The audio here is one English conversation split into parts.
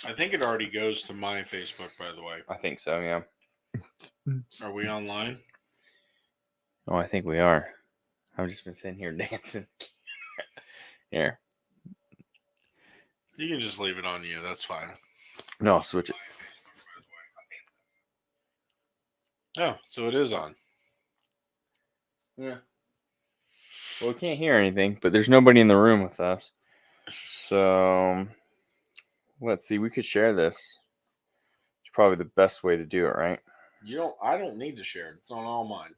I think it already goes to my Facebook, by the way. I think so, yeah. Are we online? Oh, I think we are. I've just been sitting here dancing. Here. You can just leave it on you. That's fine. No, I'll switch it. Oh, so it is on. Yeah. Well, we can't hear anything, but there's nobody in the room with us. So, let's see. We could share this. It's probably the best way to do it, right? I don't need to share it. It's on all mine.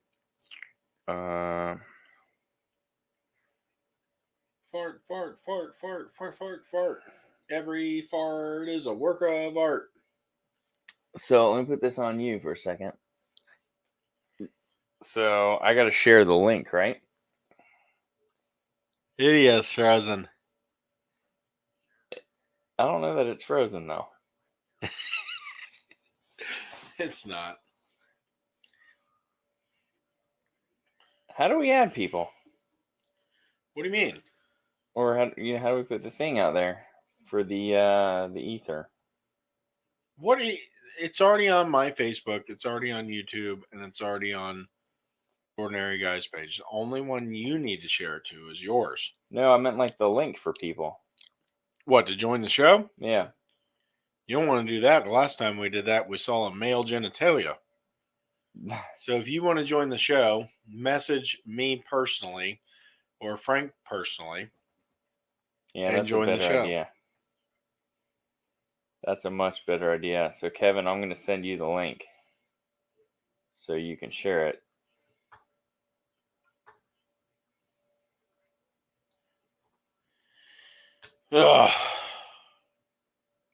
Fart, fart, fart, fart, fart, fart, fart. Every fart is a work of art. So let me put this on you for a second. So I got to share the link, right? It is frozen. I don't know that it's frozen though. It's not. How do we add people? What do you mean? Or how do we put the thing out there for the ether? It's already on my Facebook. It's already on YouTube, and it's already on Ordinary Guys page. The only one you need to share it to is yours. No, I meant like the link for people. What, to join the show? Yeah. You don't want to do that. The last time we did that, we saw a male genitalia. So if you want to join the show, message me personally or Frank personally. Yeah, and that's join a the better show. idea. That's a much better idea. So Kevin, I'm going to send you the link so you can share it. Ugh.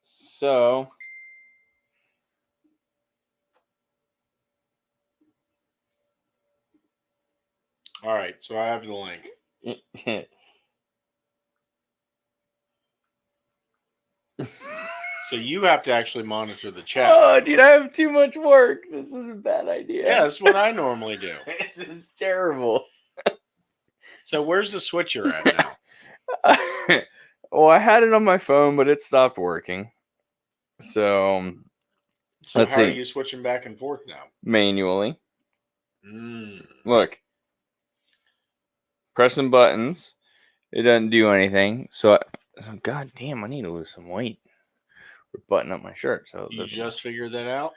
So all right, so I have the link. So you have to actually monitor the chat. Oh, dude, I have too much work. This is a bad idea. Yeah, that's what I normally do. This is terrible. So where's the switcher at now? Well, I had it on my phone, but it stopped working. So let's how see. are you switching back and forth now? Manually. Look. Pressing buttons. It doesn't do anything. So god damn, I need to lose some weight. Button up my shirt. So you just figured that out?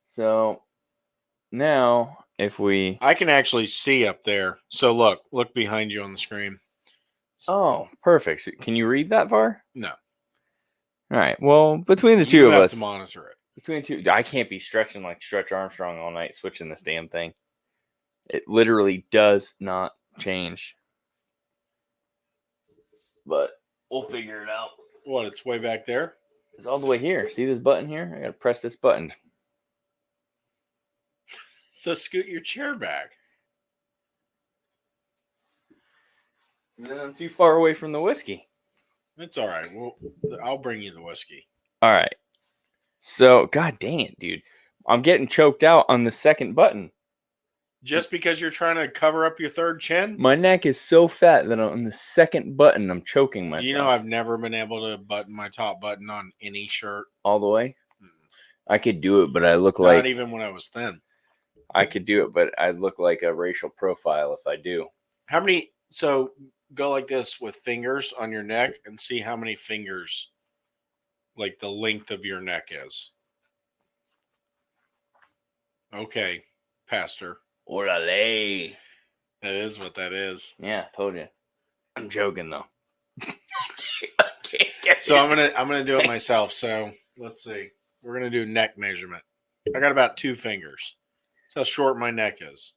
So now if we I can actually see up there. So look behind you on the screen. Oh, perfect. So can you read that far? No. All right. Well, between the two of us, you have to monitor it. Between two, I can't be stretching like Stretch Armstrong all night switching this damn thing. It literally does not change. But we'll figure it out. What? It's way back there? It's all the way here. See this button here? I gotta press this button. So scoot your chair back. And then I'm too far away from the whiskey. It's all right. Well, I'll bring you the whiskey. All right. So, god dang it, dude. I'm getting choked out on the second button. Just because you're trying to cover up your third chin? My neck is so fat that on the second button, I'm choking myself. You know, I've never been able to button my top button on any shirt. All the way? I could do it, but I look like... Not even when I was thin. I could do it, but I look like a racial profile if I do. How many... So, go like this with fingers on your neck and see how many fingers, like the length of your neck is. Okay, Pastor. Orale. That is what that is. Yeah, I told you. I'm joking though. So I'm gonna do it myself. So let's see. We're gonna do neck measurement. I got about 2 fingers. That's how short my neck is.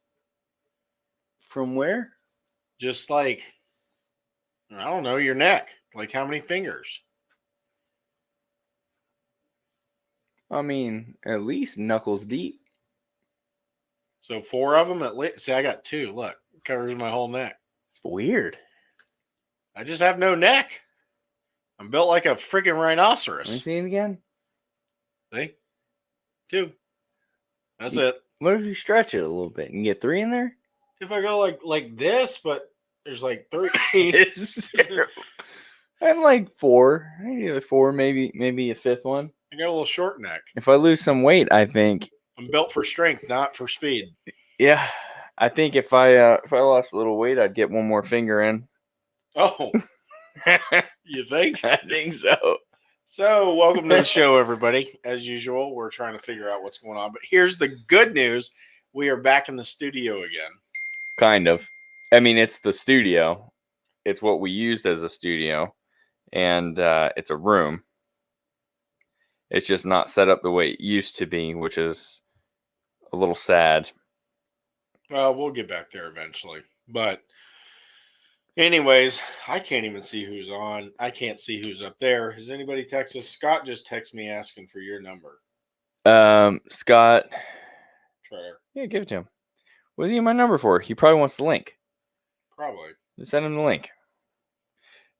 From where? Just like, I don't know, your neck. Like how many fingers? I mean, at least knuckles deep. So 4 of them at least. See, I got 2. Look, it covers my whole neck. It's weird. I just have no neck. I'm built like a freaking rhinoceros. Let me see it again. See? 2. That's it. What if you stretch it a little bit and get 3 in there? If I go like this, but there's like 3. It's terrible. I'm like 4. Either 4, maybe a fifth one. I got a little short neck. If I lose some weight, I think. I'm built for strength, not for speed. Yeah, I think if I lost a little weight, I'd get one more finger in. Oh, you think? I think so. So, welcome to the show, everybody. As usual, we're trying to figure out what's going on. But here's the good news. We are back in the studio again. Kind of. I mean, it's the studio. It's what we used as a studio. And it's a room. It's just not set up the way it used to be, which is a little sad. Well, we'll get back there eventually. But anyways, I can't even see who's on. I can't see who's up there. Has anybody texted us? Scott just texted me asking for your number. Scott. Treader. Yeah, give it to him. What do you need my number for? He probably wants the link. Probably. Just send him the link.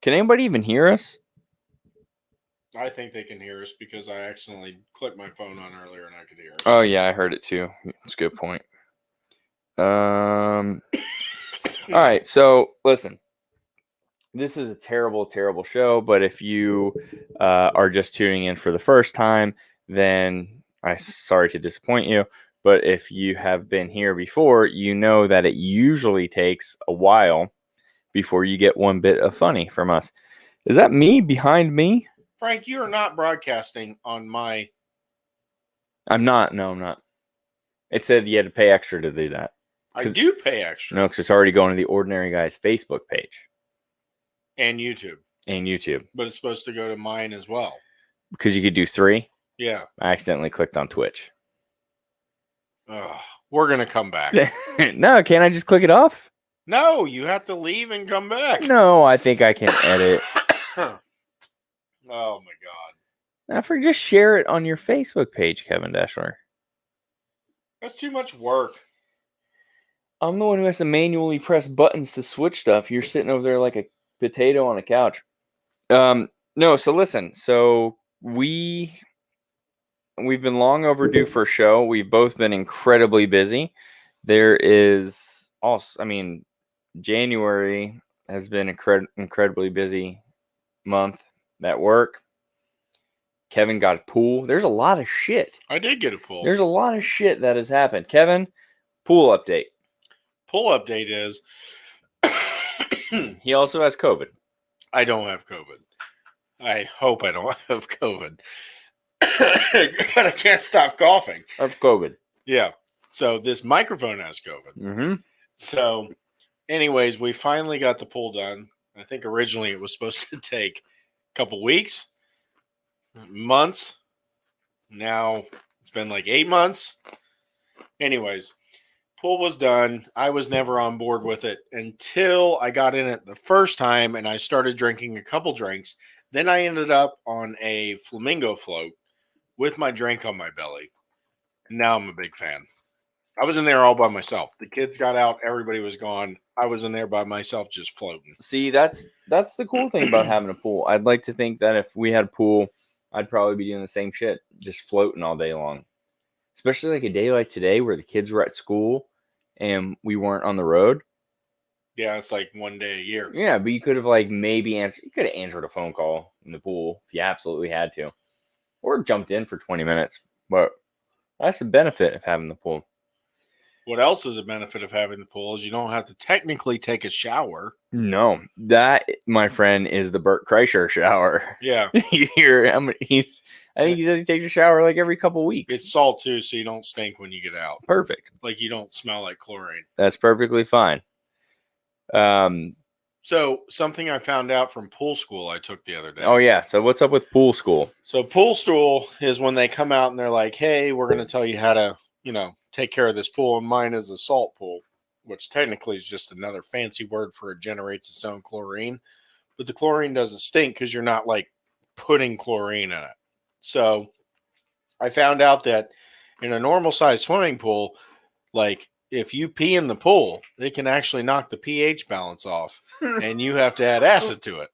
Can anybody even hear us? I think they can hear us because I accidentally clicked my phone on earlier and I could hear us. Oh, yeah, I heard it too. That's a good point. All right, so listen. This is a terrible, terrible show, but if you are just tuning in for the first time, then I'm sorry to disappoint you. But if you have been here before, you know that it usually takes a while before you get one bit of funny from us. Is that me behind me? Frank, you are not broadcasting on my... I'm not. No, I'm not. It said you had to pay extra to do that. I do pay extra. No, because it's already going to the Ordinary Guys Facebook page. And YouTube. But it's supposed to go to mine as well. Because you could do 3? Yeah. I accidentally clicked on Twitch. We're going to come back. No, can't I just click it off? No, you have to leave and come back. No, I think I can edit. Oh, my God. Now, just share it on your Facebook page, Kevin Dashler. That's too much work. I'm the one who has to manually press buttons to switch stuff. You're sitting over there like a potato on a couch. No, so listen. So we've been long overdue for a show. We've both been incredibly busy. There is also, January has been incredibly busy month at work. Kevin got a pool. There's a lot of shit. I did get a pool. There's a lot of shit that has happened. Kevin, pool update. Pool update is... He also has COVID. I don't have COVID. I hope I don't have COVID. But I can't stop coughing. I have COVID. Yeah. So this microphone has COVID. Mm-hmm. So anyways, we finally got the pool done. I think originally it was supposed to take a couple weeks, months. Now it's been like 8 months. Anyways, pool was done. I was never on board with it until I got in it the first time and I started drinking a couple drinks. Then I ended up on a flamingo float with my drink on my belly. And now I'm a big fan. I was in there all by myself. The kids got out. Everybody was gone. I was in there by myself just floating. See, that's the cool thing about having a pool. I'd like to think that if we had a pool, I'd probably be doing the same shit, just floating all day long. Especially like a day like today where the kids were at school and we weren't on the road. Yeah, it's like one day a year. Yeah, but you could have answered a phone call in the pool if you absolutely had to. Or jumped in for 20 minutes. But that's the benefit of having the pool. What else is a benefit of having the pool is you don't have to technically take a shower. No, that, my friend, is the Bert Kreischer shower. Yeah. You hear him? I think he says he takes a shower like every couple weeks. It's salt too, so you don't stink when you get out. Perfect. Like you don't smell like chlorine. That's perfectly fine. So something I found out from pool school I took the other day. Oh yeah. So what's up with pool school? So pool school is when they come out and they're like, "Hey, we're going to tell you how to, take care of this pool." And mine is a salt pool, which technically is just another fancy word for it generates its own chlorine. But the chlorine doesn't stink because you're not like putting chlorine in it. So I found out that in a normal size swimming pool, like if you pee in the pool, it can actually knock the pH balance off and you have to add acid to it.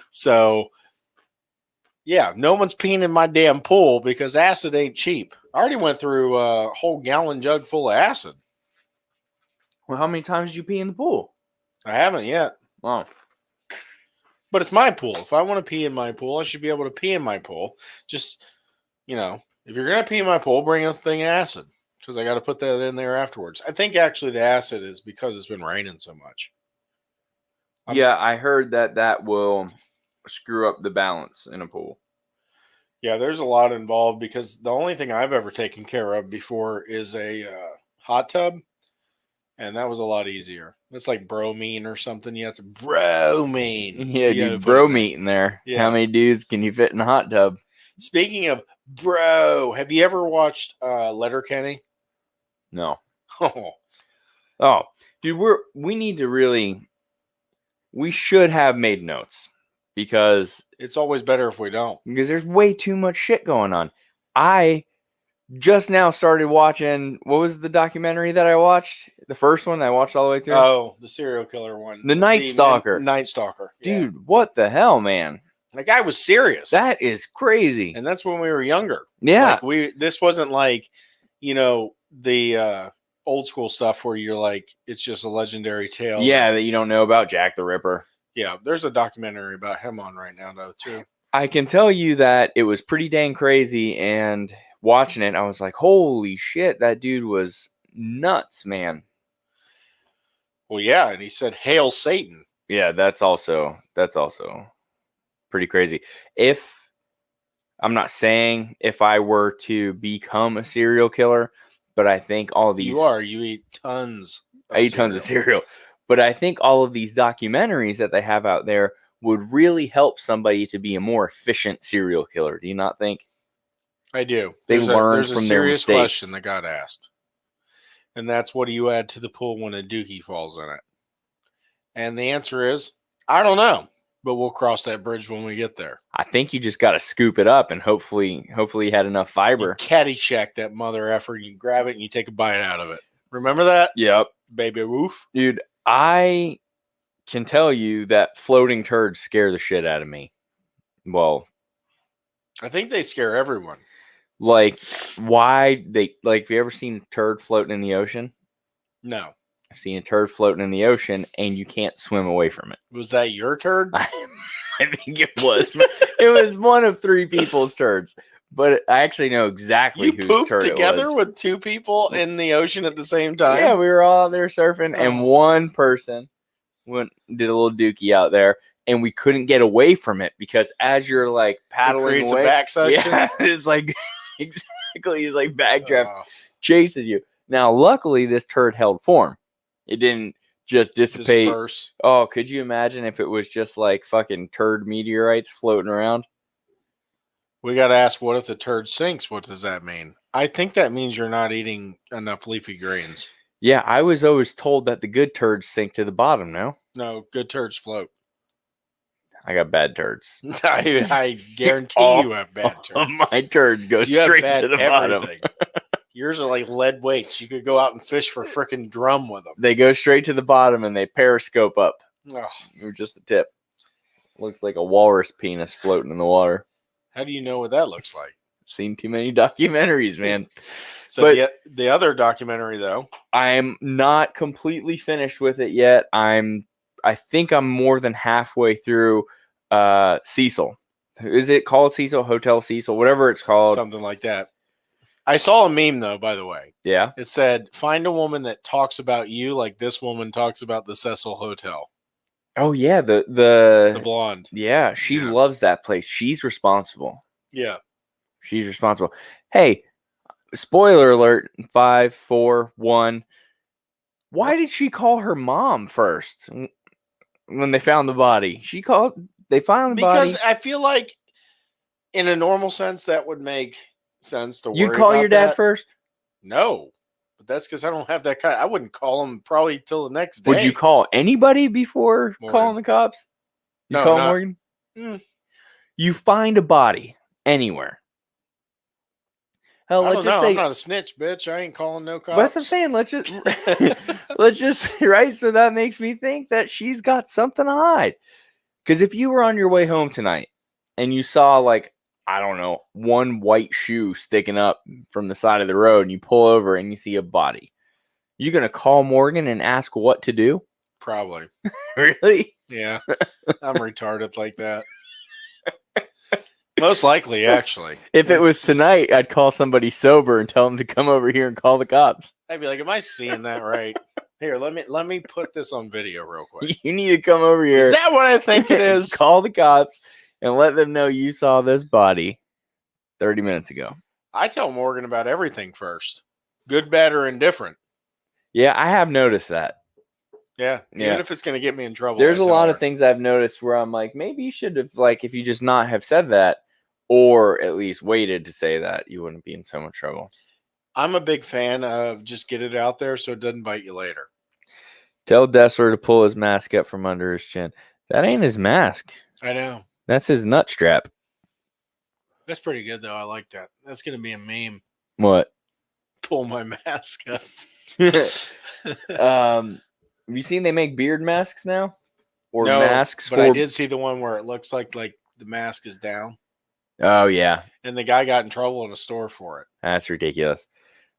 So yeah, no one's peeing in my damn pool because acid ain't cheap. I already went through a whole gallon jug full of acid. Well, how many times did you pee in the pool? I haven't yet. Oh. But it's my pool. If I want to pee in my pool, I should be able to pee in my pool. Just, if you're going to pee in my pool, bring a thing of acid because I got to put that in there afterwards. I think actually the acid is because it's been raining so much. Yeah, I heard that will screw up the balance in a pool. Yeah, there's a lot involved because the only thing I've ever taken care of before is a hot tub. And that was a lot easier. It's like bromine or something. You have to bromine. Yeah, You gotta dude, put in bro there. meat in there. Yeah. How many dudes can you fit in a hot tub? Speaking of bro, have you ever watched Letterkenny? No. Oh, Oh, dude, we should have made notes because it's always better if we don't. there's way too much shit going on. I just now started watching, what was the documentary that I watched? The first one that I watched all the way through? Oh, the serial killer one. The Night Stalker. Night Stalker. Dude, what the hell, man? That guy was serious. That is crazy. And that's when we were younger. Yeah. Like this wasn't like, the old school stuff where you're like, it's just a legendary tale. Yeah, that you don't know about Jack the Ripper. Yeah, there's a documentary about him on right now, though, too. I can tell you that it was pretty dang crazy, and watching it, I was like, holy shit, that dude was nuts, man. Well, yeah, and he said, "Hail Satan." Yeah, that's also pretty crazy. I'm not saying if I were to become a serial killer, but I think all these... You eat tons of I eat tons of cereal. But I think all of these documentaries that they have out there would really help somebody to be a more efficient serial killer. Do you not think? I do. They learn there's from a their serious mistakes. question that got asked. And that's, what do you add to the pool when a dookie falls in it? And the answer is, I don't know. But we'll cross that bridge when we get there. I think you just got to scoop it up and hopefully you had enough fiber. You Caddyshack that mother effer, you grab it and you take a bite out of it. Remember that? Yep. Baby woof. Dude, I can tell you that floating turds scare the shit out of me. Well, I think they scare everyone. Like, why they... Like, have you ever seen a turd floating in the ocean? No. I've seen a turd floating in the ocean, and you can't swim away from it. Was that your turd? I think it was. It was one of three people's turds, but I actually know exactly You whose pooped turd together it was. with two people in the ocean at the same time? Yeah, we were all out there surfing, and one person did a little dookie out there, and we couldn't get away from it because as you're like paddling it creates away, a back suction. Yeah, it's like exactly, it's like backdraft chases you. Now, luckily, this turd held form. It didn't just dissipate. Disperse. Oh, could you imagine if it was just like fucking turd meteorites floating around? We got to ask, what if the turd sinks? What does that mean? I think that means you're not eating enough leafy greens. Yeah, I was always told that the good turds sink to the bottom, no? No, good turds float. I got bad turds. I guarantee you have bad turds. My turds go straight to the bottom. Yours are like lead weights. You could go out and fish for frickin' drum with them. They go straight to the bottom and they periscope up. Oh. Or just the tip. Looks like a walrus penis floating in the water. How do you know what that looks like? Seen too many documentaries, man. So the other documentary, though, I'm not completely finished with it yet. I think I'm more than halfway through Cecil. Is it called Cecil? Hotel Cecil? Whatever it's called. Something like that. I saw a meme, though, by the way. Yeah. It said, find a woman that talks about you like this woman talks about the Cecil Hotel. Oh, yeah. The blonde. Yeah. She loves that place. She's responsible. Yeah. She's responsible. Hey, spoiler alert. 5, 4, 1. Why did she call her mom first when they found the body? They found the body. Because I feel like in a normal sense, that would make sense to worry You call about your dad that. first? No, but that's because I don't have that kind. I wouldn't call him probably till the next day. Would you call anybody before calling the cops? You No, call not- Morgan? You find a body anywhere. Hell, I let's don't just know. say I'm not a snitch, bitch. I ain't calling no cops. That's what I'm saying. Let's just right. So that makes me think that she's got something to hide. Because if you were on your way home tonight and you saw, like, I don't know, one white shoe sticking up from the side of the road and you pull over and you see a body, you going to call Morgan and ask what to do? Probably. Really? Yeah, I'm retarded like that. Most likely, actually. If it was tonight, I'd call somebody sober and tell them to come over here and call the cops. I'd be like, "Am I seeing that right?" Here, let me put this on video real quick. You need to come over here. Is that what I think it is? Call the cops and let them know you saw this body 30 minutes ago. I tell Morgan about everything first, good, bad, or indifferent. Yeah, I have noticed that. Yeah, Yeah. even if it's going to get me in trouble. There's I a tell lot her. of things I've noticed where I'm like, maybe you should have, like, if you just not have said that, or at least waited to say that, you wouldn't be in so much trouble. I'm a big fan of just get it out there so it doesn't bite you later. Tell Dessler to pull his mask up from under his chin. That ain't his mask. I know. That's his nut strap. That's pretty good, though. I like that. That's going to be a meme. What? Pull my mask up. Have you seen they make beard masks now? Or No, masks but for... I did see the one where it looks like the mask is down. Oh, yeah. And the guy got in trouble in a store for it. That's ridiculous.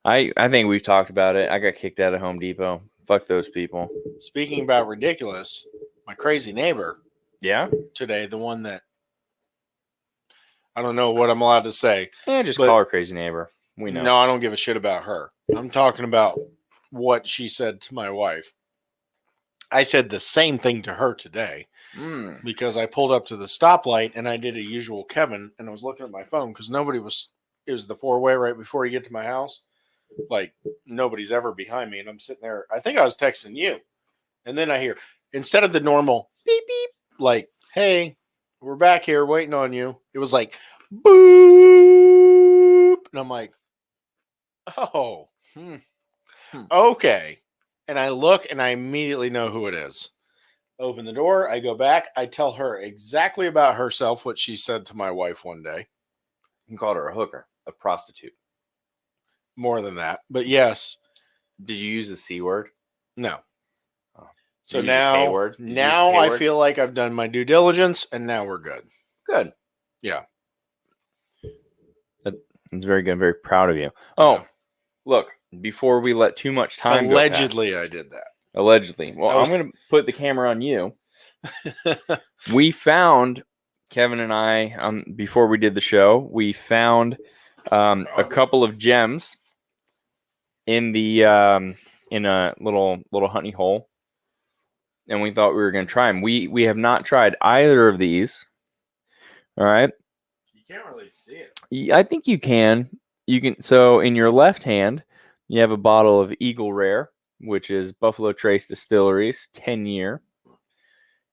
I think we've talked about it. I got kicked out of Home Depot. Fuck those people. Speaking about ridiculous, my crazy neighbor Yeah? today, the one that I don't know what I'm allowed to say. Yeah, just But- call her crazy neighbor. We know. No, I don't give a shit about her. I'm talking about what she said to my wife. I said the same thing to her today because I pulled up to the stoplight and I did a usual Kevin and I was looking at my phone because it was the four-way right before you get to my house. Like nobody's ever behind me and I'm sitting there. I think I was texting you. And then I hear, instead of the normal beep, beep, like, hey, we're back here waiting on you. It was like, boop. And I'm like, oh, okay. And I look and I immediately know who it is. Open the door. I go back. I tell her exactly about herself, what she said to my wife one day. You called her a hooker, a prostitute. More than that. But yes. Did you use the C word? No. Oh. So Did you use the K now, word? Did you use the now K I word? feel like I've done my due diligence and now we're good. Good. Yeah. That's very good. I'm very proud of you. Oh, Yeah. Look, before we let too much time Allegedly, I did that. go past. Allegedly. Well, That was- I'm going to put the camera on you. We found, Kevin and I, before we did the show, we found a couple of gems in the in a little honey hole, and we thought we were going to try them. We have not tried either of these. All right. You can't really see it. I think you can. You can. So in your left hand, you have a bottle of Eagle Rare, which is Buffalo Trace Distilleries 10-year.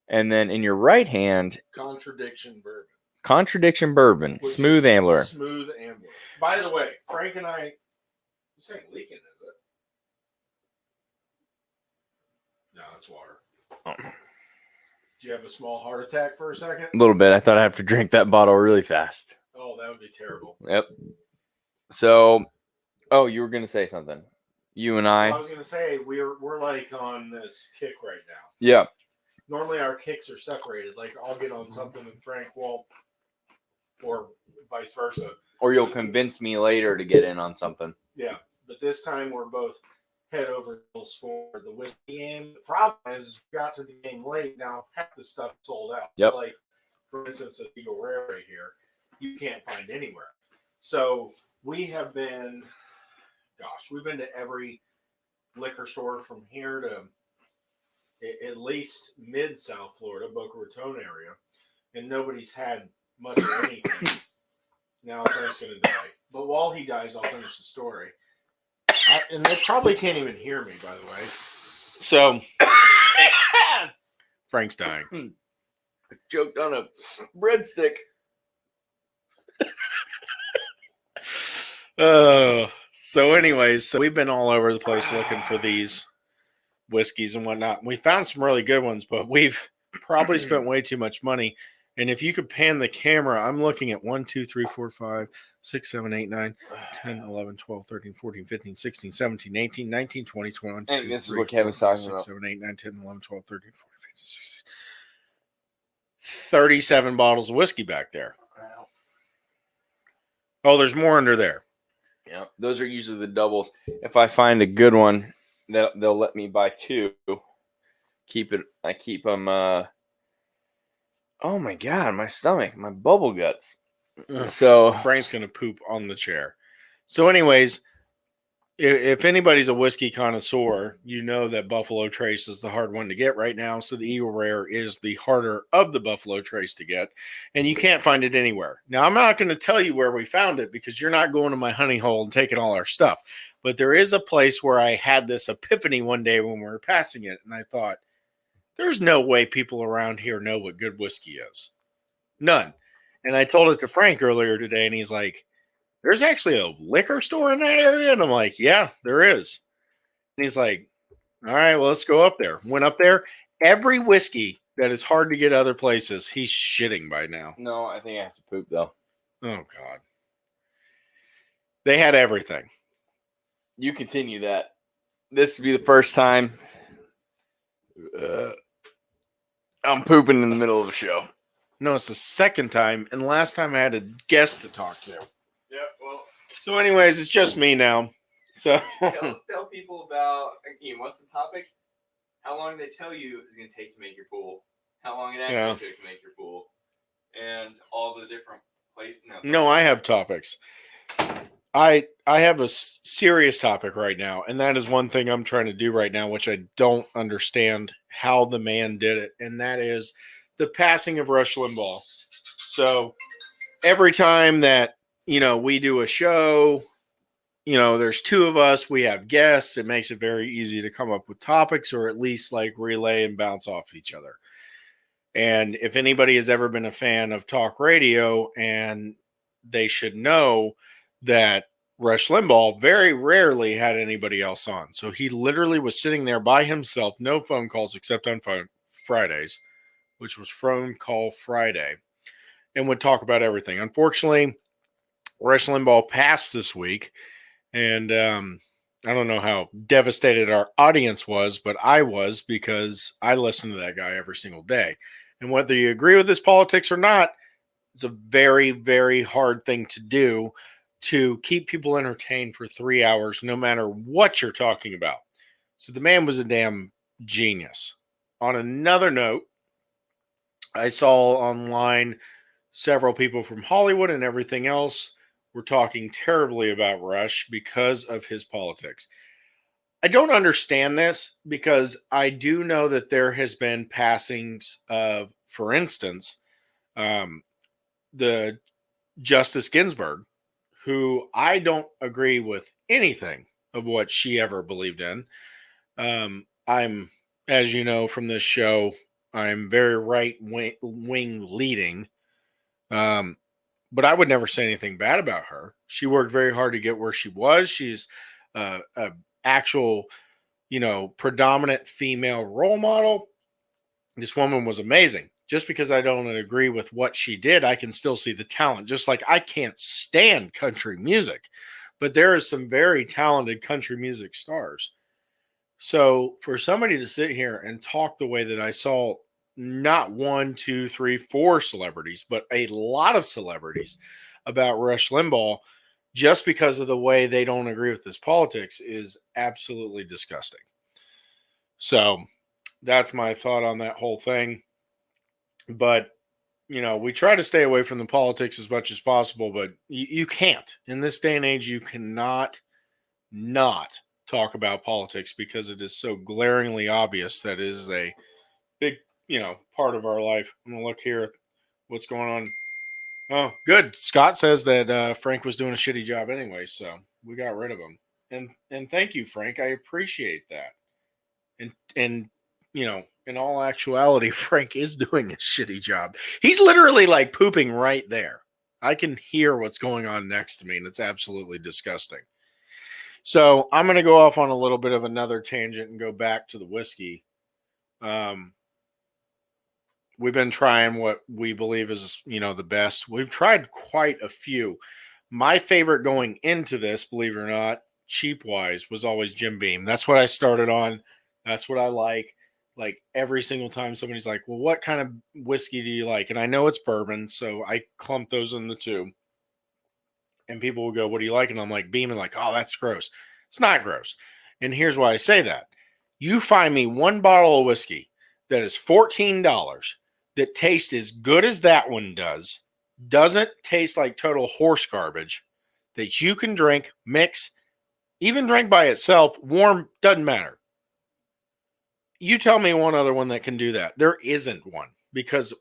And then in your right hand, Contradiction Bourbon, which Smooth is Ambler. Smooth Ambler. By the way, Frank and I, this ain't leaking, is it? No, it's water. Oh. Did you have a small heart attack for a second? A little bit. I thought I'd have to drink that bottle really fast. Oh, that would be terrible. Yep. So, you were going to say something. You and I I. was gonna say we're like on this kick right now. Yeah. Normally our kicks are separated. Like I'll get on something with Frank Walt, or vice versa. Or you'll convince me later to get in on something. Yeah, but this time we're both head over heels for the whiskey game. The problem is we got to the game late. Now half the stuff sold out. Yep. So like for instance, the Eagle Rare right here, you can't find anywhere. So we have been, we've been to every liquor store from here to at least mid South Florida, Boca Raton area, and nobody's had much of anything. Now Frank's going to die. But while he dies, I'll finish the story. And they probably can't even hear me, by the way. So, Frank's dying. I choked on a breadstick. So anyways, so we've been all over the place looking for these whiskeys and whatnot. We found some really good ones, but we've probably spent way too much money. And if you could pan the camera, I'm looking at 1, 2, 3, 4, 5, 6, 7, 8, 9, 10, 11, 12, 13, 14, 15, 16, 17, 18, 19, 20, 21, I think 2, this is 3, what 4, Kevin's 5, talking 6, about. 7, 8, 9, 10, 11, 12, 13, 14, 15, 16, 37 bottles of whiskey back there. Oh, there's more under there. Yeah, those are usually the doubles. If I find a good one, they'll let me buy two. I keep them Oh my god, my stomach, my bubble guts. Ugh, So Frank's going to poop on the chair. So, anyways, if anybody's a whiskey connoisseur, you know that Buffalo Trace is the hard one to get right now. So the Eagle Rare is the harder of the Buffalo Trace to get, and you can't find it anywhere. Now, I'm not going to tell you where we found it because you're not going to my honey hole and taking all our stuff. But there is a place where I had this epiphany one day when we were passing it, and I thought, there's no way people around here know what good whiskey is. None. And I told it to Frank earlier today, and he's like, there's actually a liquor store in that area? And I'm like, yeah, there is. And he's like, all right, well, let's go up there. Went up there. Every whiskey that is hard to get other places, he's shitting by now. no, I think I have to poop though. Oh, God. They had everything. You continue that. This would be the first time I'm pooping in the middle of a show. No, it's the second time. And last time I had a guest to talk to. Yeah, well. So, anyways, it's just me now. So tell people about, again, what's the topics? How long they tell you it's going to take to make your pool. How long it actually took to make your pool. And all the different places. No, I have topics. I have a serious topic right now, and that is one thing I'm trying to do right now, which I don't understand how the man did it, and that is the passing of Rush Limbaugh. So every time that, we do a show, there's two of us, we have guests, it makes it very easy to come up with topics or at least like relay and bounce off each other. And if anybody has ever been a fan of talk radio, and they should know that Rush Limbaugh very rarely had anybody else on. So he literally was sitting there by himself, no phone calls except on Fridays, which was Phone Call Friday, and would talk about everything. Unfortunately, Rush Limbaugh passed this week, and I don't know how devastated our audience was, but I was, because I listen to that guy every single day. And whether you agree with his politics or not, it's a very, very hard thing to do, to keep people entertained for 3 hours, no matter what you're talking about. So the man was a damn genius. On another note, I saw online several people from Hollywood and everything else were talking terribly about Rush because of his politics. I don't understand this, because I do know that there has been passings of, for instance, the Justice Ginsburg, who I don't agree with anything of what she ever believed in. I'm, as you know from this show, I'm very right wing leading. But I would never say anything bad about her. She worked very hard to get where she was. She's a actual, predominant female role model. This woman was amazing. Just because I don't agree with what she did, I can still see the talent. Just like I can't stand country music, but there is some very talented country music stars. So for somebody to sit here and talk the way that I saw, not 1, 2, 3, 4 celebrities, but a lot of celebrities about Rush Limbaugh, just because of the way they don't agree with his politics, is absolutely disgusting. So that's my thought on that whole thing. But, we try to stay away from the politics as much as possible, but you can't. In this day and age, you cannot not talk about politics, because it is so glaringly obvious that it is a big, part of our life. I'm going to look here at what's going on. Oh, good. Scott says that Frank was doing a shitty job anyway, so we got rid of him. And thank you, Frank. I appreciate that. And in all actuality, Frank is doing a shitty job. He's literally like pooping right there. I can hear what's going on next to me, and it's absolutely disgusting. So I'm going to go off on a little bit of another tangent and go back to the whiskey. We've been trying what we believe is, the best. We've tried quite a few. My favorite going into this, believe it or not, cheap wise, was always Jim Beam. That's what I started on. That's what I like. Like every single time somebody's like, well, what kind of whiskey do you like? And I know it's bourbon, so I clump those in the two. And people will go, what do you like? And I'm like, Beam, and like, oh, that's gross. It's not gross. And here's why I say that. You find me one bottle of whiskey that is $14 that taste as good as that one does, doesn't taste like total horse garbage, that you can drink, mix, even drink by itself, warm, doesn't matter. You tell me one other one that can do that. There isn't one, because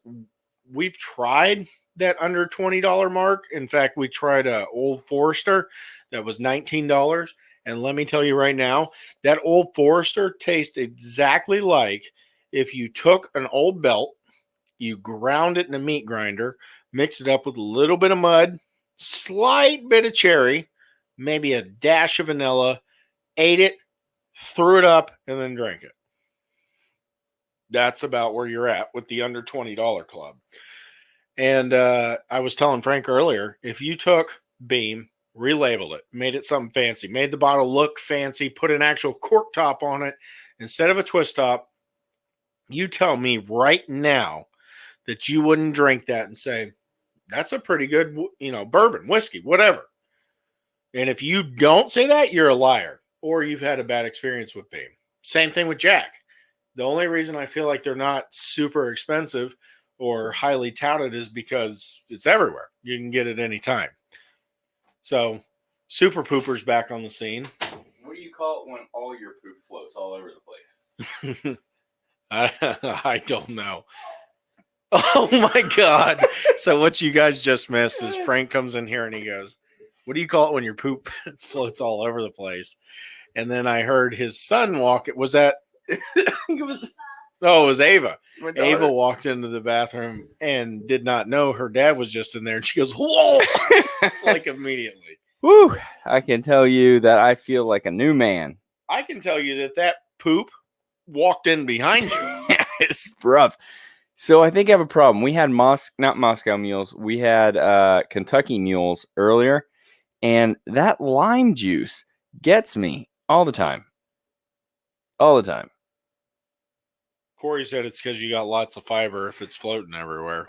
we've tried that under $20 mark. In fact, we tried a Old Forester that was $19. And let me tell you right now, that Old Forester tastes exactly like if you took an old belt, you ground it in a meat grinder, mix it up with a little bit of mud, slight bit of cherry, maybe a dash of vanilla, ate it, threw it up, and then drank it. That's about where you're at with the under $20 club. And I was telling Frank earlier, if you took Beam, relabeled it, made it something fancy, made the bottle look fancy, put an actual cork top on it instead of a twist top, you tell me right now that you wouldn't drink that and say, that's a pretty good, bourbon, whiskey, whatever. And if you don't say that, you're a liar, or you've had a bad experience with Beam. Same thing with Jack. The only reason I feel like they're not super expensive or highly touted is because it's everywhere. You can get it anytime. So, Super Pooper's back on the scene. What do you call it when all your poop floats all over the place? I don't know. Oh my God. So what you guys just missed is Frank comes in here and he goes, what do you call it when your poop floats all over the place? And then I heard his son walk. Was that? It was. Oh, it was Ava. Ava walked into the bathroom and did not know her dad was just in there. And she goes, whoa, like immediately. Woo! I can tell you that I feel like a new man. I can tell you that poop walked in behind you. It's rough. So I think I have a problem. We had not Moscow mules. We had Kentucky mules earlier. And that lime juice gets me all the time. All the time. Corey said it's because you got lots of fiber if it's floating everywhere.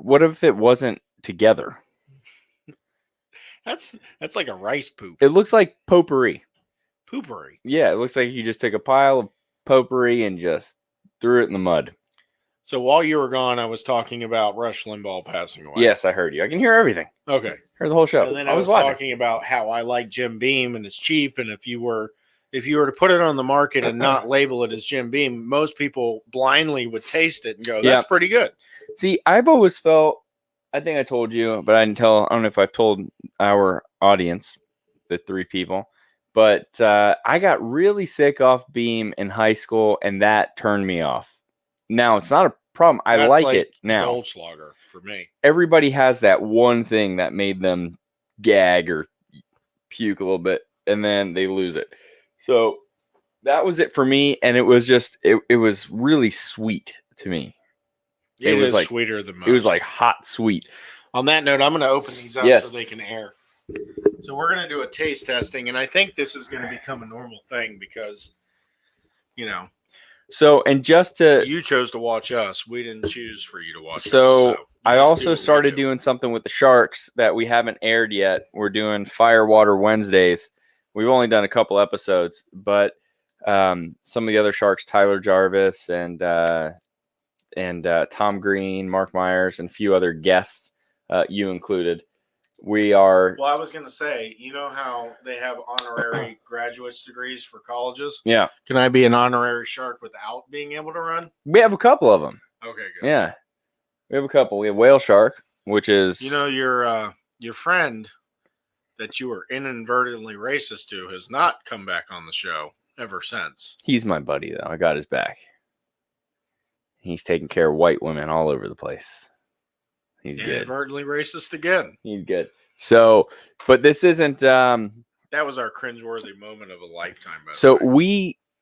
What if it wasn't together? That's like a rice poop. It looks like potpourri. Poopery. Yeah, it looks like you just took a pile of potpourri and just threw it in the mud. So while you were gone, I was talking about Rush Limbaugh passing away. Yes, I heard you. I can hear everything. Okay. Heard the whole show. And then I was talking about how I like Jim Beam and it's cheap. And if you were to put it on the market and not label it as Jim Beam, most people blindly would taste it and go, that's pretty good. See, I've always felt, I think I told you, but I don't know if I've told our audience, the 3 people, but I got really sick off Beam in high school and that turned me off. Now, it's not a problem. I like it now. Goldschlager for me. Everybody has that one thing that made them gag or puke a little bit, and then they lose it. So that was it for me, and it was just, it was really sweet to me. It was like, sweeter than most. It was like hot sweet. On that note, I'm going to open these up so they can air. So we're going to do a taste testing, and I think this is going to become a normal thing because, So, and just to... You chose to watch us. We didn't choose for you to watch us. So I also started doing something with the Sharks that we haven't aired yet. We're doing Firewater Wednesdays. We've only done a couple episodes, but some of the other Sharks, Tyler Jarvis and Tom Green, Mark Myers, and a few other guests, you included. We are... Well, I was going to say, you know how they have honorary graduate's degrees for colleges? Yeah. Can I be an honorary Shark without being able to run? We have a couple of them. Okay, good. Yeah. We have a couple. We have Whale Shark, which is... your friend that you were inadvertently racist to has not come back on the show ever since. He's my buddy, though. I got his back. He's taking care of white women all over the place. He's good. Inadvertently racist again. He's good. So, but this isn't... that was our cringeworthy moment of a lifetime. So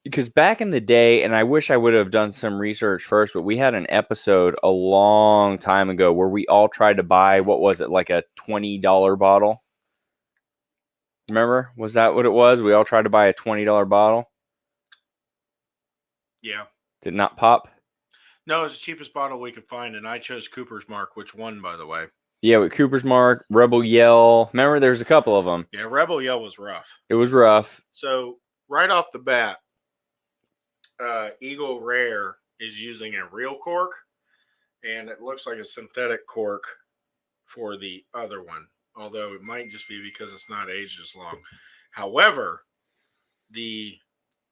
because back in the day, and I wish I would have done some research first, but we had an episode a long time ago where we all tried to buy, what was it, like a $20 bottle? Remember? Was that what it was? We all tried to buy a $20 bottle? Yeah. Did not pop? No, it was the cheapest bottle we could find, and I chose Cooper's Mark, which won, by the way. Yeah, with Cooper's Mark, Rebel Yell. Remember, there's a couple of them. Yeah, Rebel Yell was rough. It was rough. So, right off the bat, Eagle Rare is using a real cork, and it looks like a synthetic cork for the other one, although it might just be because it's not aged as long. However, the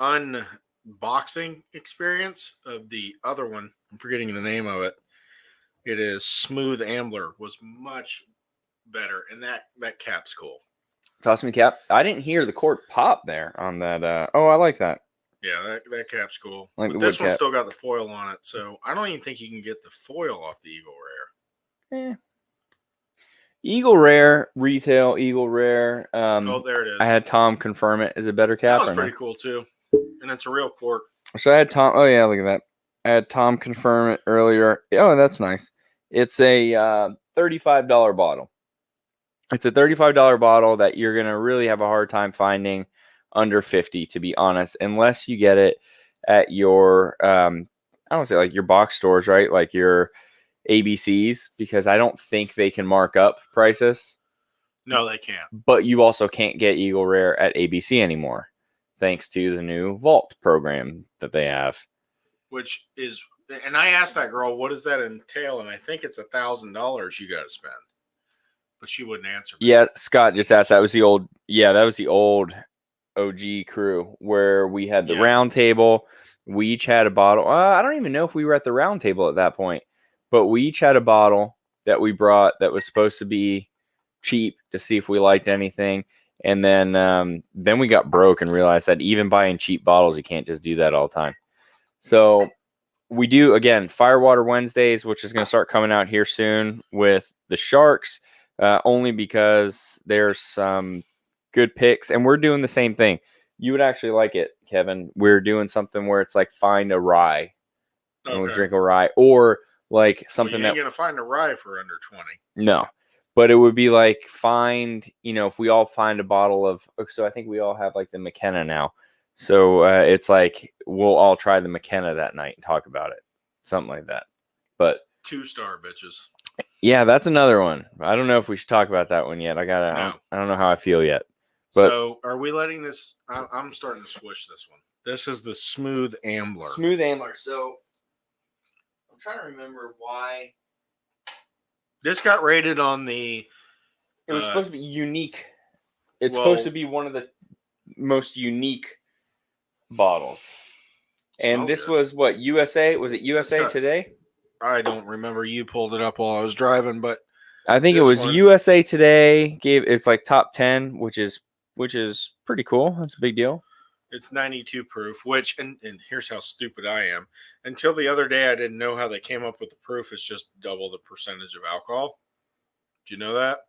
unboxing experience of the other one, I'm forgetting the name of it. It is Smooth Ambler, was much better, and that cap's cool. Toss me cap. I didn't hear the cork pop there on that. Oh, I like that. Yeah, that cap's cool. Like but the this wood one's cap. still got the foil on it, so I don't even think you can get the foil off the Eagle Rare. Eagle Rare, retail Eagle Rare. Oh, there it is. I had Tom confirm it. Is it better cap? That was pretty cool too, and it's a real cork. So I had Tom. Oh yeah, look at that. I had Tom confirm it earlier. Oh, that's nice. It's a $35 bottle. It's a $35 bottle that you're gonna really have a hard time finding under 50, to be honest, unless you get it at your I don't say like your box stores, right? Like your ABCs, because I don't think they can mark up prices. No, they can't. But you also can't get Eagle Rare at ABC anymore, thanks to the new Vault program that they have. Which is, and I asked that girl, what does that entail? And I think it's $1,000 you got to spend. But she wouldn't answer me. Yeah, Scott just asked. That was the old OG crew where we had the round table. We each had a bottle. I don't even know if we were at the round table at that point, but we each had a bottle that we brought that was supposed to be cheap to see if we liked anything. And then we got broke and realized that even buying cheap bottles, you can't just do that all the time. So we do, again, Firewater Wednesdays, which is going to start coming out here soon with the Sharks, only because there's some good picks. And we're doing the same thing. You would actually like it, Kevin. We're doing something where it's like find a rye. Okay. And we'll drink a rye. Or like something you ain't going to find a rye for under 20. No. But it would be like find, if we all find a bottle of, so I think we all have like the McKenna now. So it's like we'll all try the McKenna that night and talk about it. Something like that. But 2-star bitches. Yeah, that's another one. I don't know if we should talk about that one yet. I don't know how I feel yet. But so are we letting this, I'm starting to swish this one. This is the Smooth Ambler. Smooth Ambler. So I'm trying to remember why. This got rated on the... It was supposed to be unique. It's supposed to be one of the most unique bottles. And this was what, USA? Was it USA Today? I don't remember. You pulled it up while I was driving, but I think it was USA Today. It's like top 10, which is pretty cool. That's a big deal. It's 92 proof, which, and here's how stupid I am. Until the other day, I didn't know how they came up with the proof. It's just double the percentage of alcohol. Do you know that?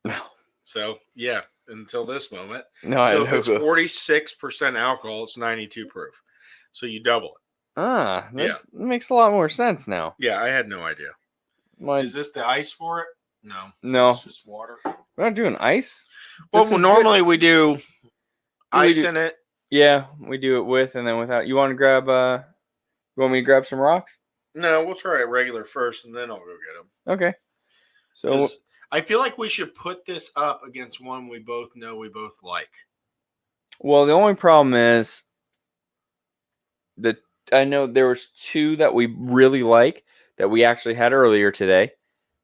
No. So, yeah, until this moment. No, so if it's 46% alcohol, it's 92 proof. So you double it. That makes a lot more sense now. Yeah, I had no idea. Is this the ice for it? No. It's just water. We're not doing ice. Well, normally we do ice in it. Yeah, we do it with and then without. You want to grab? You want me to grab some rocks? No, we'll try it regular first, and then I'll go get them. Okay. So I feel like we should put this up against one we both know we both like. Well, the only problem is that I know there was two that we really like that we actually had earlier today,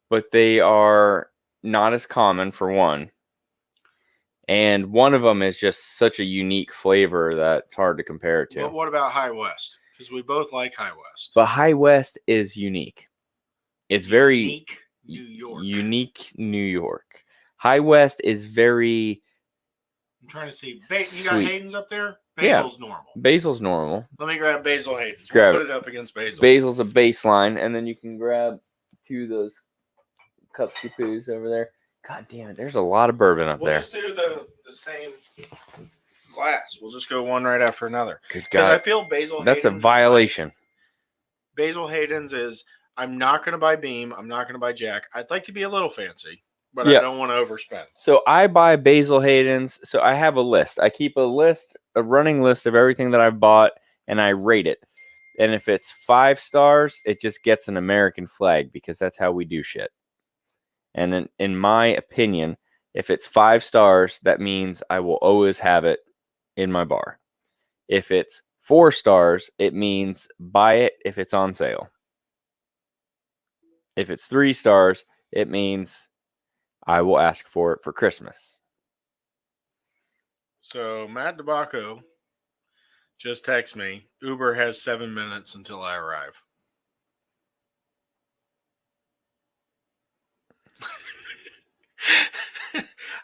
but they are not as common for one. And one of them is just such a unique flavor that it's hard to compare it to. But what about High West? Because we both like High West. But High West is unique. It's very unique New York. Unique New York. High West is very... I'm trying to see. You got Hayden's up there? Basil's normal. Basil's normal. Let me grab Basil Hayden's. Put it up against Basil. Basil's a baseline, and then you can grab two of those cups of poos over there. God damn it, there's a lot of bourbon up there. We'll just do the same glass. We'll just go one right after another. Good God. Because I feel Basil That's Hayden's a violation. Basil Hayden's is, I'm not going to buy Beam. I'm not going to buy Jack. I'd like to be a little fancy, but I don't want to overspend. So I buy Basil Hayden's. So I have a list. I keep a running list of everything that I've bought, and I rate it. And if it's 5 stars, it just gets an American flag because that's how we do shit. And in my opinion, if it's 5 stars, that means I will always have it in my bar. If it's 4 stars, it means buy it if it's on sale. If it's 3 stars, it means I will ask for it for Christmas. So Matt DeBacco just text me. Uber has 7 minutes until I arrive.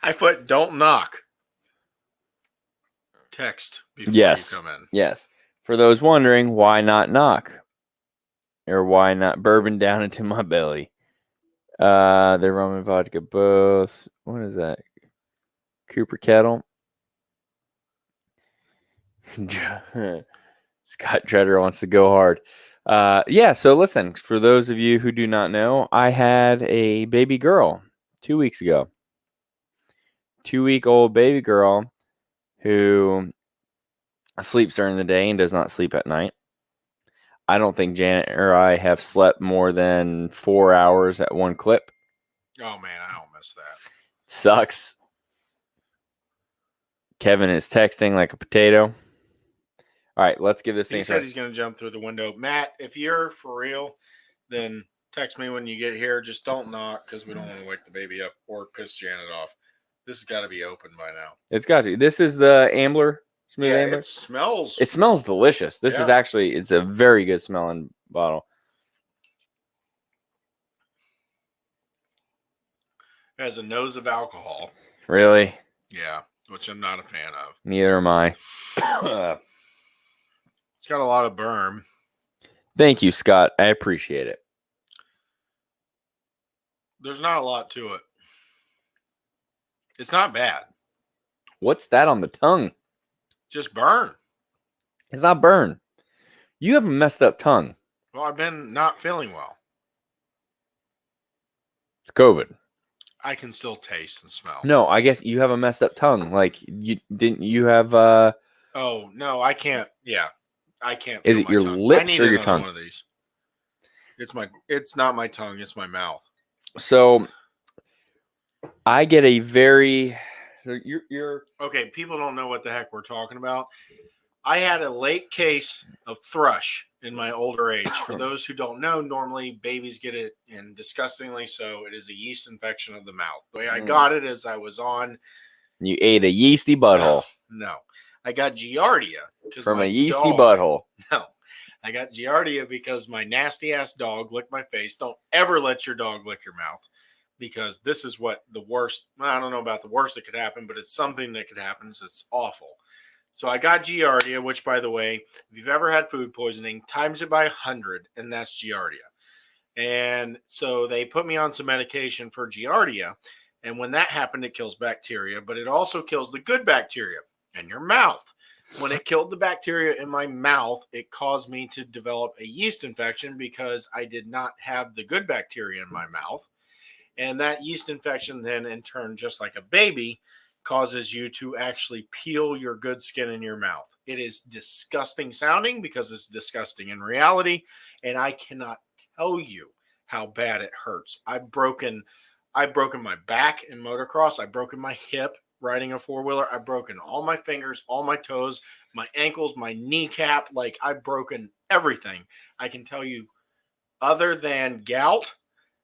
I put don't knock. Text before you come in. Yes. For those wondering, why not knock? Or why not bourbon down into my belly? They're rum and vodka both. What is that? Cooper Kettle. Scott Treader wants to go hard. Yeah, so listen, for those of you who do not know, I had a baby girl 2 weeks ago. 2-week-old baby girl who sleeps during the day and does not sleep at night. I don't think Janet or I have slept more than 4 hours at one clip. Oh, man, I don't miss that. Sucks. Kevin is texting like a potato. All right, let's give this thing. He said he's going to jump through the window. Matt, if you're for real, then text me when you get here. Just don't knock because we don't want to wake the baby up or piss Janet off. This has got to be open by now. It's got to. This is the Ambler. Smooth Ambler. It smells. It smells delicious. This is actually, it's a very good smelling bottle. It has a nose of alcohol. Really? Yeah, which I'm not a fan of. Neither am I. It's got a lot of berm. Thank you, Scott. I appreciate it. There's not a lot to it. It's not bad. What's that on the tongue? Just burn. It's not burn. You have a messed up tongue. Well, I've been not feeling well. It's COVID. I can still taste and smell. No, I guess you have a messed up tongue. Like, you have Oh, no, I can't. Yeah. I can't Is feel it my your tongue. lips or your tongue? One of these. It's not my tongue, it's my mouth. So I get a very you're okay, people don't know what the heck we're talking about. I had a late case of thrush in my older age. For those who don't know, normally babies get it, and disgustingly so, it is a yeast infection of the mouth. The way I got it is I was on. You ate a yeasty butthole. No. I got Giardia. From a yeasty butthole. No. I got Giardia because my nasty ass dog licked my face. Don't ever let your dog lick your mouth, because this is what the worst, I don't know about the worst that could happen, but it's something that could happen. So it's awful. So I got Giardia, which, by the way, if you've ever had food poisoning, times it by 100, and that's Giardia. And so they put me on some medication for Giardia. And when that happened, it kills bacteria, but it also kills the good bacteria in your mouth. When it killed the bacteria in my mouth, it caused me to develop a yeast infection because I did not have the good bacteria in my mouth. And that yeast infection then, in turn, just like a baby, causes you to actually peel your good skin in your mouth. It is disgusting sounding because it's disgusting in reality. And I cannot tell you how bad it hurts. I've broken my back in motocross. I've broken my hip riding a four-wheeler. I've broken all my fingers, all my toes, my ankles, my kneecap. Like, I've broken everything. I can tell you, other than gout,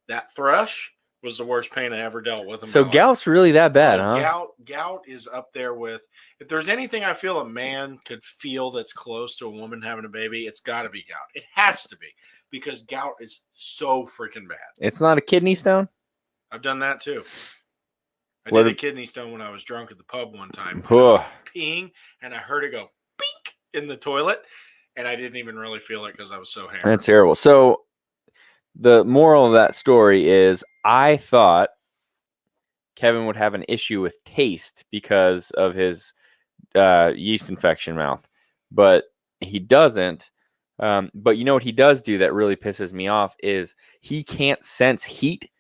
that thrush was the worst pain I ever dealt with in my life. Gout's really that bad, huh? Gout is up there with, if there's anything I feel a man could feel that's close to a woman having a baby, it's got to be gout. It has to be, because gout is so freaking bad. It's not a kidney stone? I've done that too. I did a kidney stone when I was drunk at the pub one time. I was peeing, and I heard it go pink in the toilet, and I didn't even really feel it because I was so hammered. That's terrible. So the moral of that story is, I thought Kevin would have an issue with taste because of his yeast infection mouth, but he doesn't. But you know what he does do that really pisses me off is he can't sense heat,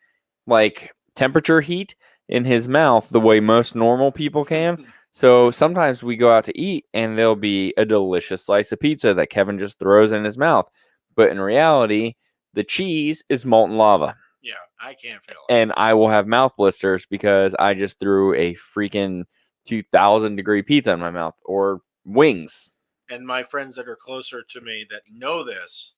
like temperature heat, in his mouth the way most normal people can. So sometimes we go out to eat and there'll be a delicious slice of pizza that Kevin just throws in his mouth. But in reality, the cheese is molten lava. Yeah, I can't feel it. And I will have mouth blisters because I just threw a freaking 2,000-degree pizza in my mouth, or wings. And my friends that are closer to me that know this,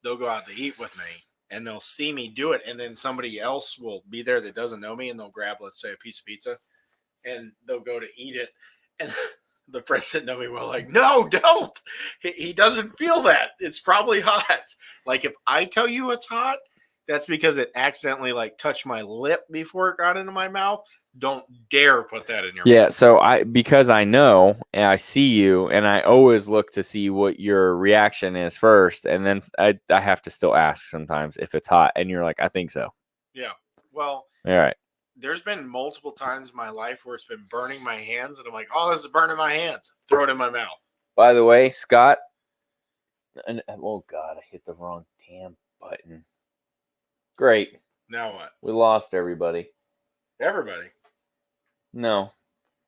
they'll go out to eat with me, and they'll see me do it, and then somebody else will be there that doesn't know me, and they'll grab, let's say, a piece of pizza, and they'll go to eat it, and the friends that know me will like, no, don't. He doesn't feel that. It's probably hot. Like if I tell you it's hot, that's because it accidentally like touched my lip before it got into my mouth. Don't dare put that in your mouth. So because I know and I see you, and I always look to see what your reaction is first, and then I have to still ask sometimes if it's hot, and you're like, I think so. Yeah. Well, all right. There's been multiple times in my life where it's been burning my hands, and I'm like, oh, this is burning my hands. Throw it in my mouth. By the way, Scott, oh God, I hit the wrong damn button. Great. Now what? We lost everybody. Everybody. No.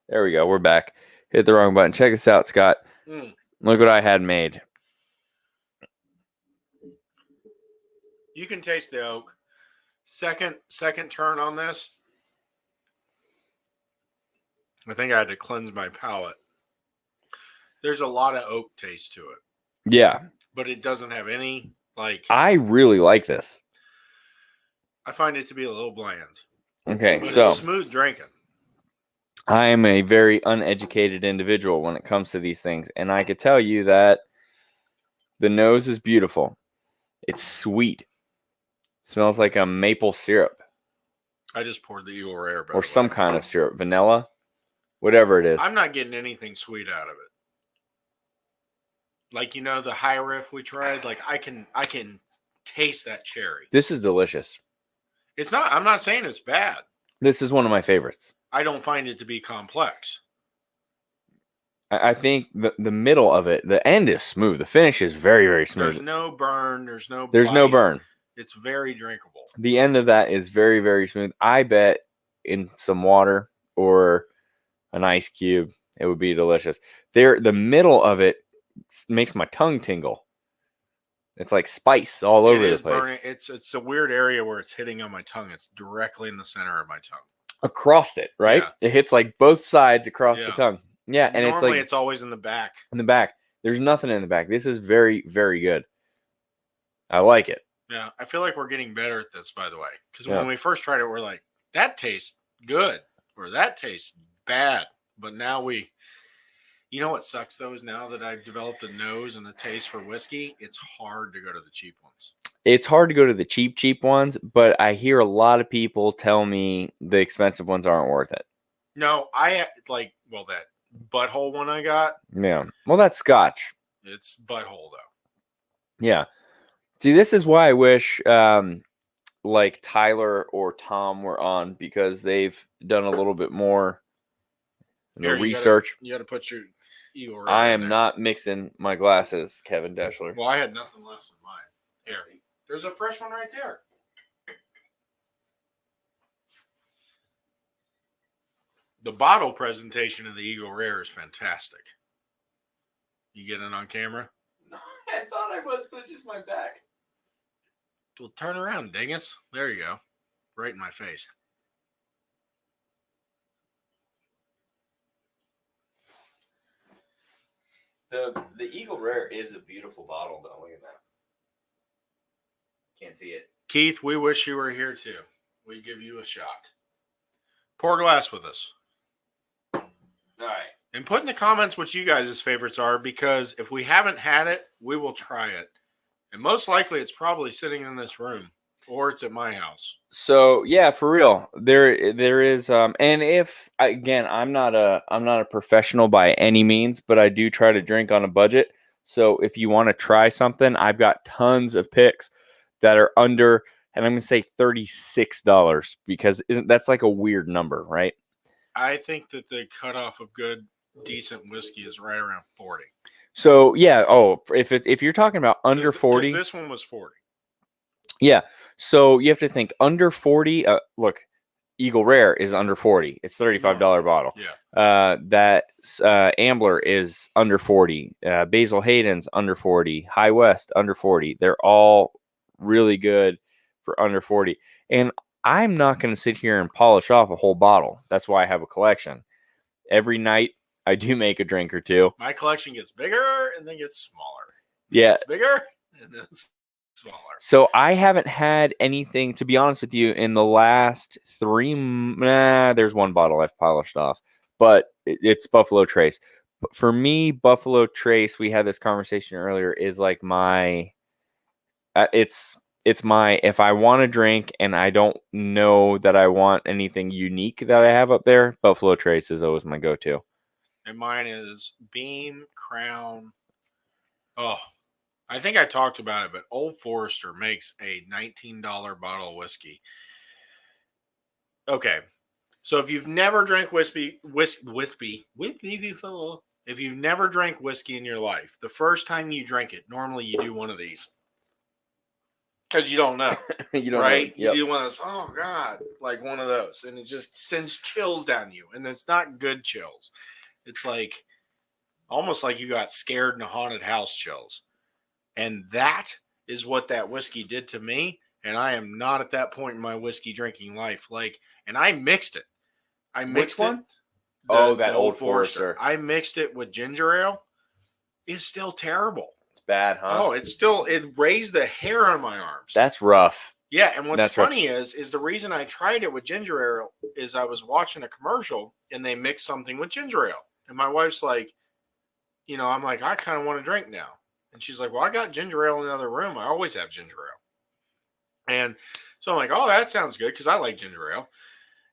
There we go. We're back. Hit the wrong button. Check this out, Scott. Look what I had made. You can taste the oak. Second turn on this. I think I had to cleanse my palate. There's a lot of oak taste to it. Yeah. But it doesn't have any, like... I really like this. I find it to be a little bland. Okay, but so... it's smooth drinking. I am a very uneducated individual when it comes to these things. And I could tell you that the nose is beautiful. It's sweet. It smells like a maple syrup. I just poured the Eagle Rare. Or some kind of syrup. Vanilla. Whatever it is. I'm not getting anything sweet out of it. Like, the high riff we tried. Like, I can taste that cherry. This is delicious. It's not. I'm not saying it's bad. This is one of my favorites. I don't find it to be complex. I think the middle of it, the end is smooth. The finish is very, very smooth. There's no burn. There's no burn. It's very drinkable. The end of that is very, very smooth. I bet in some water or an ice cube, it would be delicious. The middle of it makes my tongue tingle. It's like spice all over the place. Burning. It's a weird area where it's hitting on my tongue. It's directly in the center of my tongue. Across it, right? Yeah. It hits like both sides across the tongue. Yeah, and normally it's always in the back. In the back. There's nothing in the back. This is very, very good. I like it. Yeah, I feel like we're getting better at this, by the way. Because when we first tried it, we're like, that tastes good. Or that tastes bad. But now you know what sucks, though, is now that I've developed a nose and a taste for whiskey, it's hard to go to the cheap ones. It's hard to go to the cheap ones, but I hear a lot of people tell me the expensive ones aren't worth it. No, that butthole one I got. Yeah. Well, that's Scotch. It's butthole, though. Yeah. See, this is why I wish like Tyler or Tom were on, because they've done a little bit more research. You got to put your Eagle Rare. I am not mixing my glasses, Kevin Deschler. Well, I had nothing left in mine. Here. There's a fresh one right there. The bottle presentation of the Eagle Rare is fantastic. You getting it on camera? No, I thought I was, but it's just my back. Well, turn around, dingus. There you go. Right in my face. The Eagle Rare is a beautiful bottle, though. Look at that. Can't see it. Keith, we wish you were here too. We'd give you a shot. Pour a glass with us. All right. And put in the comments what you guys' favorites are, because if we haven't had it, we will try it. And most likely it's probably sitting in this room, or it's at my house. So yeah, for real. There is and if again, I'm not a professional by any means, but I do try to drink on a budget. So if you want to try something, I've got tons of picks that are under, and I'm going to say $36, because that's like a weird number, right? I think that the cutoff of good, decent whiskey is right around 40. So yeah, if you're talking about under 40, this one was 40. Yeah, so you have to think under 40. Look, Eagle Rare is under 40. It's $35 bottle. Yeah. That Ambler is under 40. Basil Hayden's under 40. High West under 40. They're all really good for under 40. And I'm not going to sit here and polish off a whole bottle. That's why I have a collection. Every night I do make a drink or two. My collection gets bigger and then gets smaller. Yeah. It's bigger and then smaller. So I haven't had anything, to be honest with you, in the last there's one bottle I've polished off, but it's Buffalo Trace. But for me, Buffalo Trace, we had this conversation earlier, is like my, it's my, if I want to drink and I don't know that I want anything unique that I have up there, Buffalo Trace is always my go-to. And mine is Beam, Crown. Oh, I think I talked about it, but Old Forester makes a $19 bottle of whiskey. Okay, so if you've never drank whiskey before, if you've never drank whiskey in your life, the first time you drink it, normally you do one of these because you don't know, You don't right? know. Yep. You do one of those. Oh God, like one of those, and it just sends chills down you, and it's not good chills. It's like almost like you got scared in a haunted house chills. And that is what that whiskey did to me. And I am not at that point in my whiskey drinking life. Like, and I mixed it. I mixed Which one? it. That Old Forester. I mixed it with ginger ale. It's still terrible. It's bad, huh? Oh, it raised the hair on my arms. That's rough. Yeah, and what's That's funny is the reason I tried it with ginger ale is I was watching a commercial and they mixed something with ginger ale. And my wife's like, I'm like, I kind of want to drink now. And she's like, well, I got ginger ale in the other room. I always have ginger ale. And so I'm like, oh, that sounds good because I like ginger ale.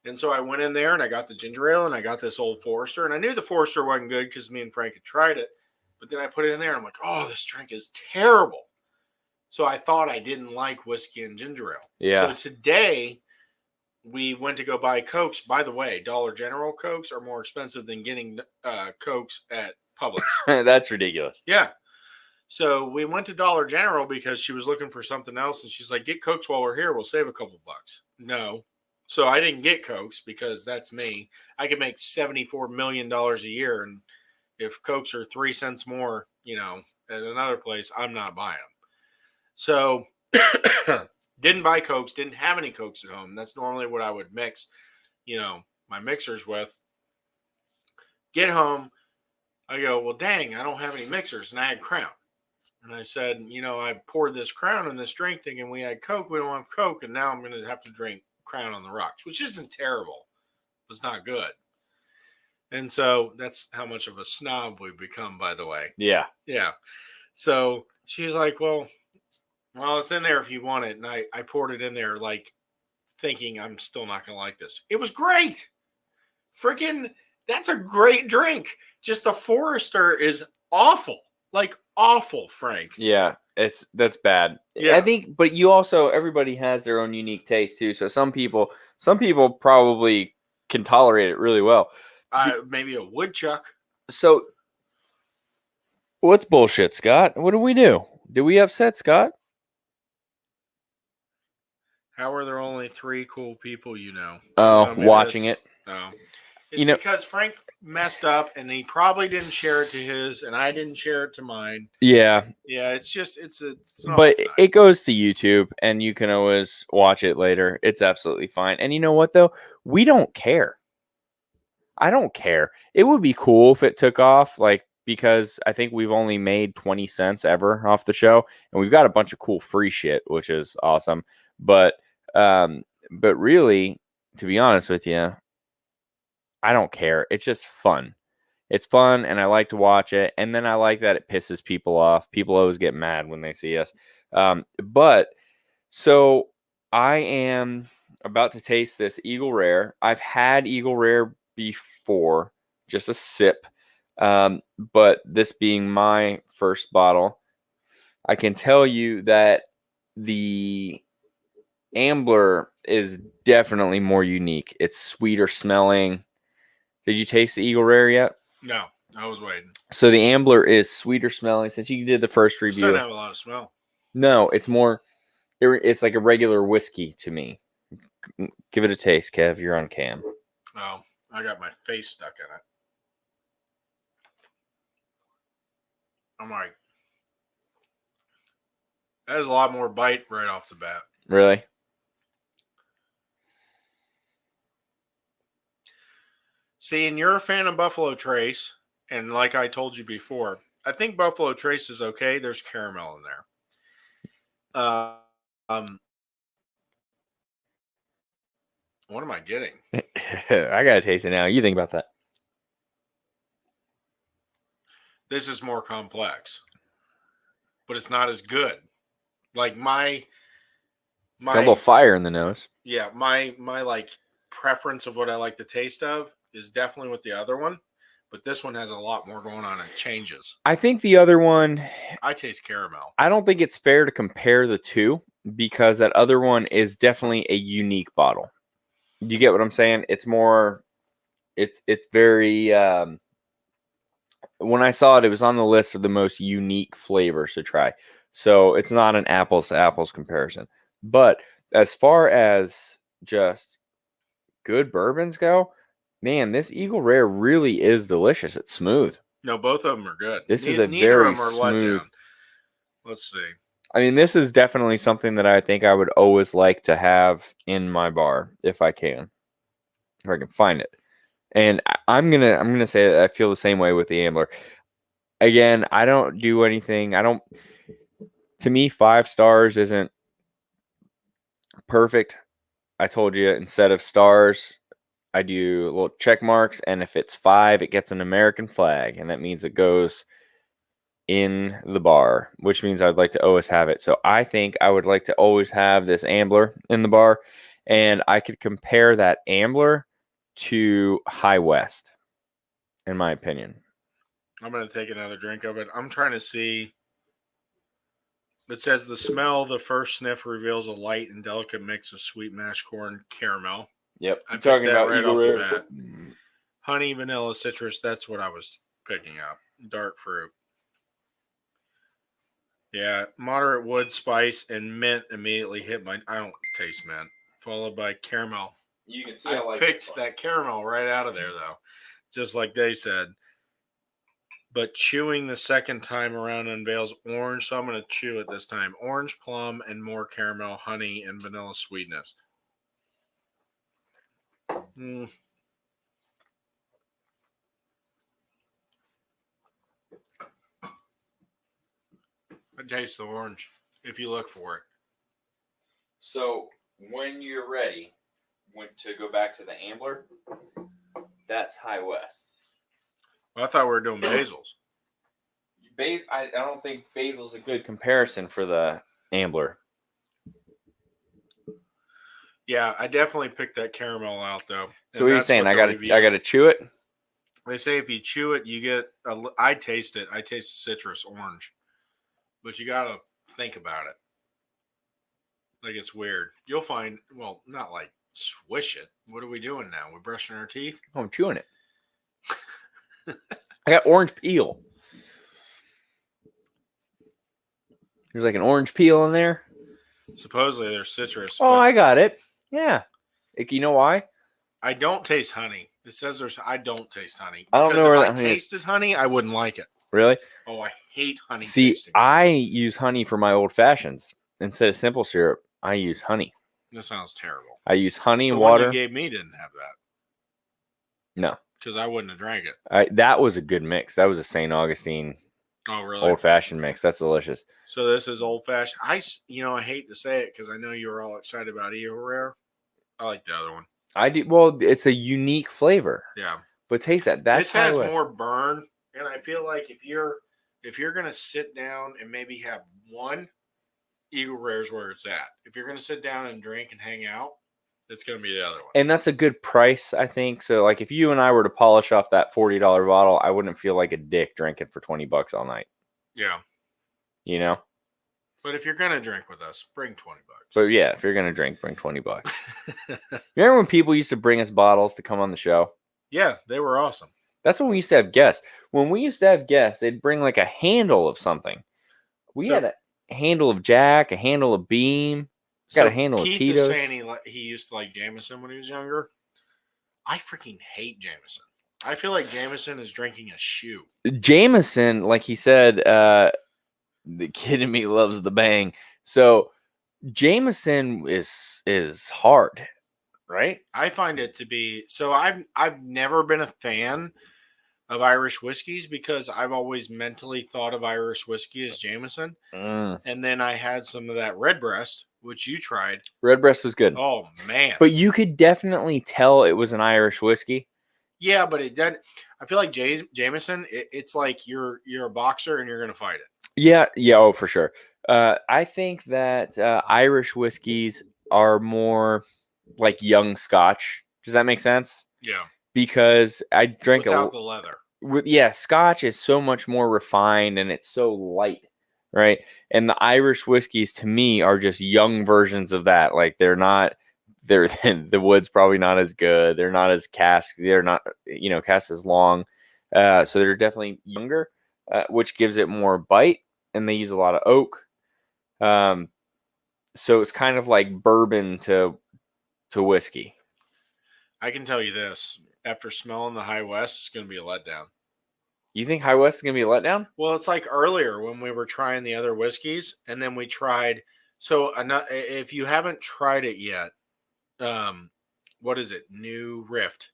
And so I went in there and I got the ginger ale and I got this Old Forester. And I knew the Forester wasn't good because me and Frank had tried it. But then I put it in there and I'm like, oh, this drink is terrible. So I thought I didn't like whiskey and ginger ale. Yeah. So today we went to go buy Cokes. By the way, Dollar General Cokes are more expensive than getting Cokes at Publix. That's ridiculous. Yeah. So we went to Dollar General because she was looking for something else. And she's like, get Cokes while we're here. We'll save a couple bucks. No. So I didn't get Cokes because that's me. I could make $74 million a year. And if Cokes are 3 cents more, at another place, I'm not buying them. So didn't buy Cokes, didn't have any Cokes at home. That's normally what I would mix, my mixers with. Get home. I go, well, dang, I don't have any mixers. And I had Crown. And I said, I poured this Crown in this drink thinking we had Coke. We don't have Coke. And now I'm going to have to drink Crown on the rocks, which isn't terrible. It's not good. And so that's how much of a snob we've become, by the way. Yeah. Yeah. So she's like, well, it's in there if you want it. And I poured it in there like thinking I'm still not going to like this. It was great. Freaking, that's a great drink. Just the Forester is awful. Like awful, Frank. Yeah, that's bad. Yeah. I think, but you also, everybody has their own unique taste too. So some people probably can tolerate it really well. Maybe a woodchuck. So what's bullshit, Scott? What do we do? Did we upset Scott? How are there only 3 cool people you know? Oh, watching it. No. It's because Frank messed up and he probably didn't share it to his and I didn't share it to mine. Yeah. Yeah, it's just it's but it goes to YouTube and you can always watch it later. It's absolutely fine. And you know what though? We don't care. I don't care. It would be cool if it took off, like, because I think we've only made 20 cents ever off the show and we've got a bunch of cool free shit, which is awesome. But really, to be honest with you, I don't care. It's just fun. It's fun, and I like to watch it. And then I like that it pisses people off. People always get mad when they see us. So I am about to taste this Eagle Rare. I've had Eagle Rare before, just a sip. But this being my first bottle, I can tell you that the Ambler is definitely more unique. It's sweeter smelling. Did you taste the Eagle Rare yet? No, I was waiting. So the Ambler is sweeter smelling. Since you did the first review, it doesn't have a lot of smell. No, it's more. It's like a regular whiskey to me. Give it a taste, Kev. You're on cam. Oh, I got my face stuck in it. I'm like, that has a lot more bite right off the bat. Really? See, and you're a fan of Buffalo Trace, and like I told you before, I think Buffalo Trace is okay. There's caramel in there. Um, what am I getting? I gotta taste it now. You think about that. This is more complex, but it's not as good. Like my It's got a little fire in the nose. yeah, my like preference of what I like the taste of is definitely with the other one, but this one has a lot more going on. It changes. I think the other one, I taste caramel. I don't think it's fair to compare the two because that other one is definitely a unique bottle. You get what I'm saying? It's more, it's very. When I saw it, it was on the list of the most unique flavors to try. So it's not an apples to apples comparison. But as far as just good bourbons go, man, this Eagle Rare really is delicious. It's smooth. No, both of them are good. This is a Neither very of them are smooth. letdown. Let's see. I mean, this is definitely something that I think I would always like to have in my bar if I can find it. And I'm gonna say that I feel the same way with the Ambler. Again, I don't do anything. To me, 5 stars isn't perfect. I told you instead of stars, I do little check marks, and if it's 5, it gets an American flag, and that means it goes in the bar, which means I'd like to always have it. So I think I would like to always have this Ambler in the bar, and I could compare that Ambler to High West, in my opinion. I'm going to take another drink of it. I'm trying to see. It says the smell, the first sniff reveals a light and delicate mix of sweet mashed corn caramel. Yep. I picked that right off the bat. Honey, vanilla, citrus. That's what I was picking up. Dark fruit. Yeah, moderate wood, spice, and mint immediately hit my. I don't taste mint. Followed by caramel. You can see I picked that caramel right out of there, though, just like they said. But chewing the second time around unveils orange, so I'm going to chew it this time. Orange, plum, and more caramel, honey, and vanilla sweetness. Mm. I taste the orange if you look for it. So when you're ready, to go back to the Ambler, that's High West. Well, I thought we were doing basils. I don't think basil's a good comparison for the Ambler. Yeah, I definitely picked that caramel out though. So what are you saying? I gotta chew it. They say if you chew it, you get. I taste it. I taste citrus orange, but you gotta think about it. Like it's weird. You'll find. Well, not like swish it. What are we doing now? We're brushing our teeth. Oh, I'm chewing it. I got orange peel. There's like an orange peel in there. Supposedly there's citrus. Oh, I got it. Yeah. You know why? I don't taste honey. It says there's. I don't taste honey. I don't know where if I tasted honey, I wouldn't like it. Really? Oh, I hate honey. See, I use honey for my old fashions instead of simple syrup. I use honey. That sounds terrible. I use honey and the water. One you gave me didn't have that. No, because I wouldn't have drank it. That was a good mix. That was a St. Augustine. Oh, really? Old fashioned mix. That's delicious. So this is old fashioned. I hate to say it because I know you were all excited about Eagle Rare. I like the other one. I do. Well, it's a unique flavor. Yeah. But taste that. This has more burn, and I feel like if you're gonna sit down and maybe have one, Eagle Rare's where it's at. If you're gonna sit down and drink and hang out, it's gonna be the other one. And that's a good price, I think. So, like, if you and I were to polish off that $40 bottle, I wouldn't feel like a dick drinking for $20 all night. Yeah. You know. But if you're gonna drink with us, bring $20. But yeah, if you're gonna drink, bring $20. Remember when people used to bring us bottles to come on the show? Yeah, they were awesome. That's when we used to have guests. When we used to have guests, they'd bring like a handle of something. We had a handle of Jack, a handle of Beam, got a handle Keith of Tito's. Is saying he used to like Jameson when he was younger. I freaking hate Jameson. I feel like Jameson is drinking a shoe. Jameson, like he said, the kid in me loves the bang. So Jameson is hard, right? I find it to be so. I've never been a fan of Irish whiskeys because I've always mentally thought of Irish whiskey as Jameson. And then I had some of that Redbreast, which you tried. Redbreast was good. Oh, man. But you could definitely tell it was an Irish whiskey. Yeah, but it did. I feel like Jameson, it's like you're a boxer and you're going to fight it. Yeah. Oh, for sure. I think that Irish whiskeys are more like young Scotch. Does that make sense? Yeah. Because I drank without the leather. Scotch is so much more refined and it's so light, right? And the Irish whiskeys to me are just young versions of that. Like the wood's probably not as good. They're not as cast. They're not, cast as long. So they're definitely younger, which gives it more bite. And they use a lot of oak. So it's kind of like bourbon to whiskey. I can tell you this. After smelling the High West, it's going to be a letdown. You think High West is going to be a letdown? Well, it's like earlier when we were trying the other whiskeys, and then we tried. So, if you haven't tried it yet, what is it? New Rift.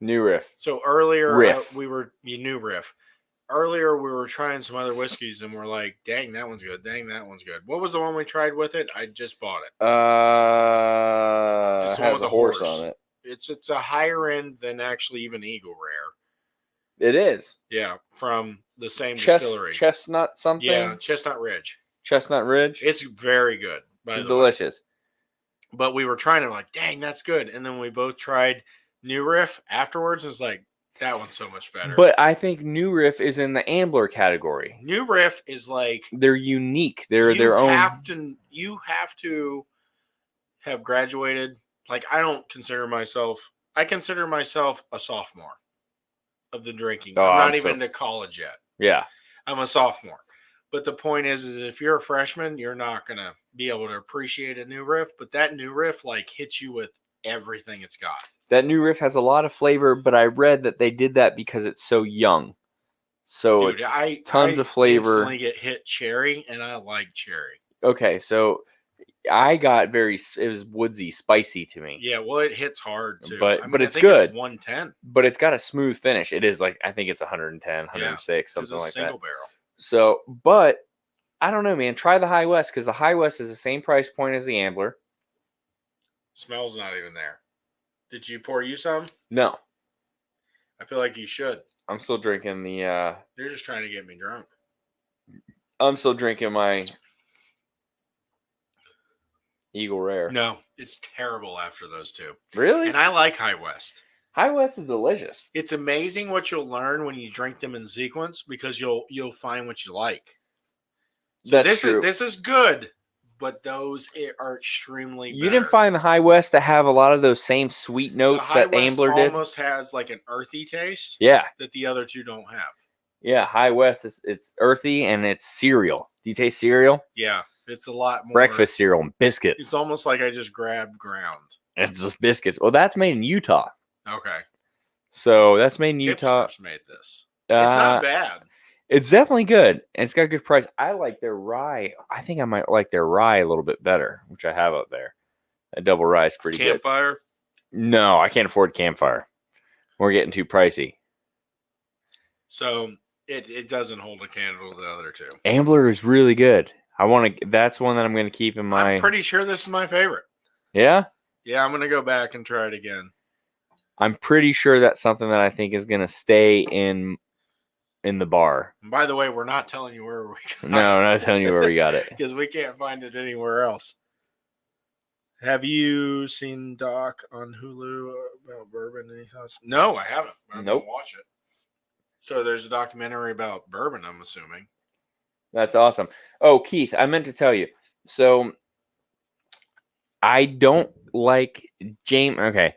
New Riff. So earlier Riff. New Riff. Earlier we were trying some other whiskeys, and we're like, "Dang, that one's good. Dang, that one's good." What was the one we tried with it? I just bought it. It has a horse on it. It's a higher end than actually even Eagle Rare. It is. Yeah, from the same distillery. Chestnut something? Yeah, Chestnut Ridge. Chestnut Ridge? It's very good. It's delicious. But we were trying to like, dang, that's good. And then we both tried New Riff afterwards. And it's like, that one's so much better. But I think New Riff is in the Ambler category. New Riff is like... They're unique. They're their own... You have to have graduated. Like, I consider myself a sophomore of the drinking. I'm not even into college yet. Yeah. I'm a sophomore. But the point is if you're a freshman, you're not going to be able to appreciate a New Riff. But that New Riff, like, hits you with everything it's got. That New Riff has a lot of flavor, but I read that they did that because it's so young. So Dude, it's tons of flavor. I instantly get hit cherry, and I like cherry. Okay, so I got it was woodsy, spicy to me. Yeah, well, it hits hard, too. But it's good. It's 110. But it's got a smooth finish. It is like, I think it's 110, 106, something like that. Single barrel. So, but I don't know, man. Try the High West because the High West is the same price point as the Ambler. Smell's not even there. Did you pour you some? No. I feel like you should. I'm still drinking the... You're just trying to get me drunk. I'm still drinking my Eagle Rare. No, it's terrible after those two. Really? And I like High West. High West is delicious. It's amazing what you'll learn when you drink them in sequence because you'll find what you like. So That's true. This is good, but those are extremely better. You didn't find the High West to have a lot of those same sweet notes that Ambler did? Almost has like an earthy taste. Yeah. That the other two don't have. Yeah, High West it's earthy and it's cereal. Do you taste cereal? Yeah, it's a lot more breakfast cereal and biscuits. It's almost like I just grabbed ground. It's just biscuits. Well, that's made in Utah. Okay. So that's made in Utah. Hipsters made this. It's not bad. It's definitely good. And it's got a good price. I like their rye. I think I might like their rye a little bit better, which I have up there. A double rye is pretty good. Campfire? No, I can't afford Campfire. We're getting too pricey. So it doesn't hold a candle to the other two. Ambler is really good. That's one that I'm going to keep in my... I'm pretty sure this is my favorite. Yeah? Yeah, I'm going to go back and try it again. I'm pretty sure that's something that I think is going to stay in the bar. And by the way, we're not telling you where we got it. No, we're not telling you where we got it. Because we can't find it anywhere else. Have you seen Doc on Hulu about bourbon? Any thoughts? No, I haven't. I'm Nope. going to watch it. So there's a documentary about bourbon, I'm assuming. That's awesome. Oh, Keith, I meant to tell you. So I don't like James. Okay.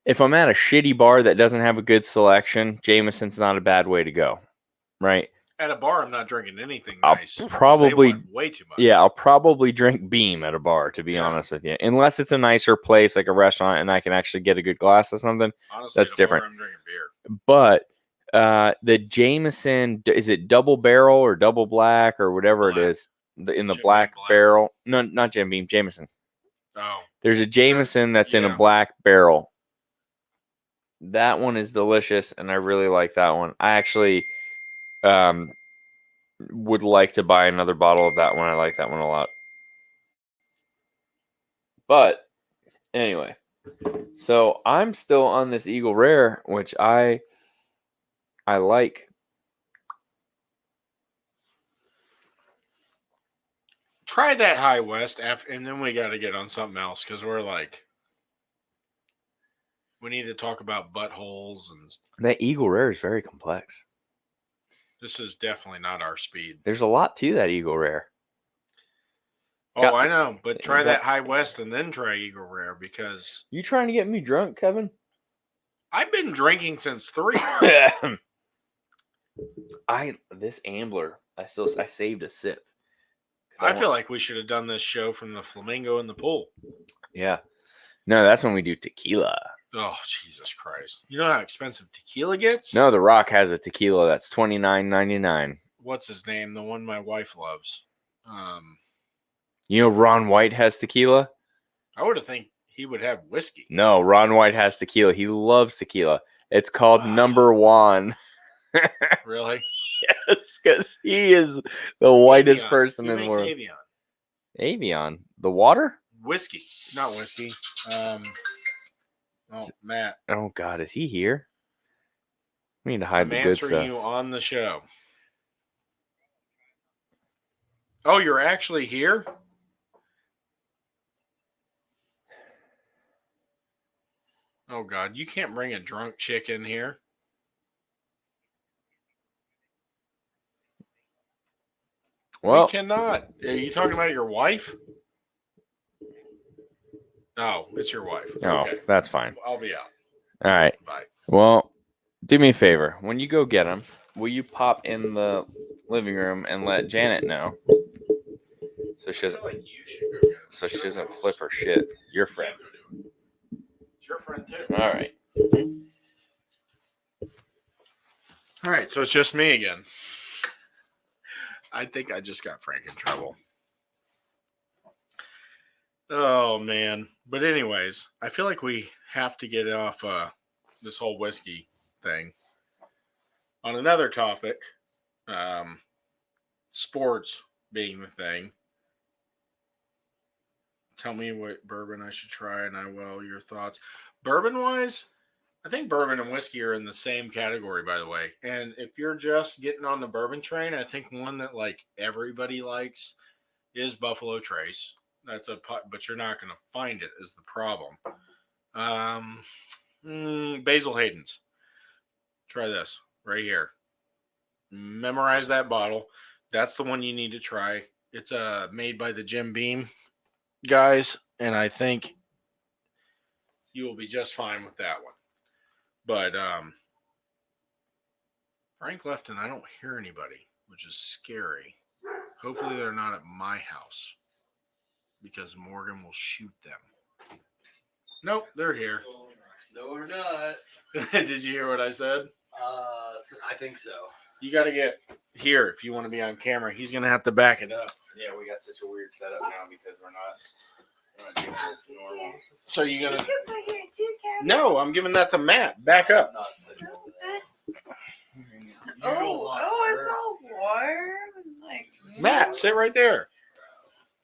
If I'm at a shitty bar that doesn't have a good selection, Jameson's not a bad way to go, right? At a bar, I'm not drinking anything I'll nice. probably they want way too much. Yeah, I'll probably drink Beam at a bar, to be honest with you. Unless it's a nicer place like a restaurant and I can actually get a good glass of something. Honestly, that's different. Bar, I'm drinking beer. But the Jameson, is it double barrel or double black or whatever it is? In the black barrel. No, not Jim Beam, Jameson. Oh. There's a Jameson that's in a black barrel. That one is delicious, and I really like that one. I actually would like to buy another bottle of that one. I like that one a lot. But anyway, so I'm still on this Eagle Rare, which I like. Try that High West, and then we got to get on something else because we're like, we need to talk about buttholes, and That Eagle Rare is very complex. this is definitely not our speed. There's a lot to that Eagle Rare. Oh, I know, but try that High West and then try Eagle Rare because you trying to get me drunk, Kevin? I've been drinking since 3. This Ambler, I saved a sip. I feel like we should have done this show from the Flamingo in the pool. Yeah. No, that's when we do tequila. Oh, Jesus Christ. You know how expensive tequila gets? No, The Rock has a tequila that's $29.99. What's his name? The one my wife loves. You know Ron White has tequila? I would have think he would have whiskey. No, Ron White has tequila. He loves tequila. It's called Number One. Really? Yes, because he is the whitest person in the world. Avion. Avion? The water? Whiskey. Not whiskey. Oh, Matt. Oh, God. Is he here? We need to hide I'm the good answering stuff. you on the show. Oh, you're actually here? Oh, God. You can't bring a drunk chick in here. Well, we cannot. Are you talking about your wife? No, it's your wife. Oh, okay. That's fine. I'll be out. All right. Bye. Well, do me a favor. When you go get them, will you pop in the living room and let Janet know? So she doesn't. Like you should go get him. So she doesn't flip her shit. Your friend. It's your friend too. All right. All right. So it's just me again. I think I just got Frank in trouble. Oh, man. But anyways, I feel like we have to get off this whole whiskey thing. On another topic, sports being the thing. Tell me what bourbon I should try, and I will. Your thoughts. Bourbon-wise, I think bourbon and whiskey are in the same category, by the way. And if you're just getting on the bourbon train, I think one that like everybody likes is Buffalo Trace. That's but you're not going to find it is the problem. Basil Hayden's. Try this right here. Memorize that bottle. That's the one you need to try. It's made by the Jim Beam guys, and I think you will be just fine with that one. But Frank left and I don't hear anybody, which is scary. Hopefully they're not at my house because Morgan will shoot them. Nope, they're here. No, we're not. Did you hear what I said? I think so. You got to get here if you want to be on camera. He's going to have to back it up. Yeah, we got such a weird setup now because we're not doing this normal. So you going to... I hear it too, Kevin. No, I'm giving that to Matt. Back up. Not sitting over there. It's all warm. Like, Matt, sit right there.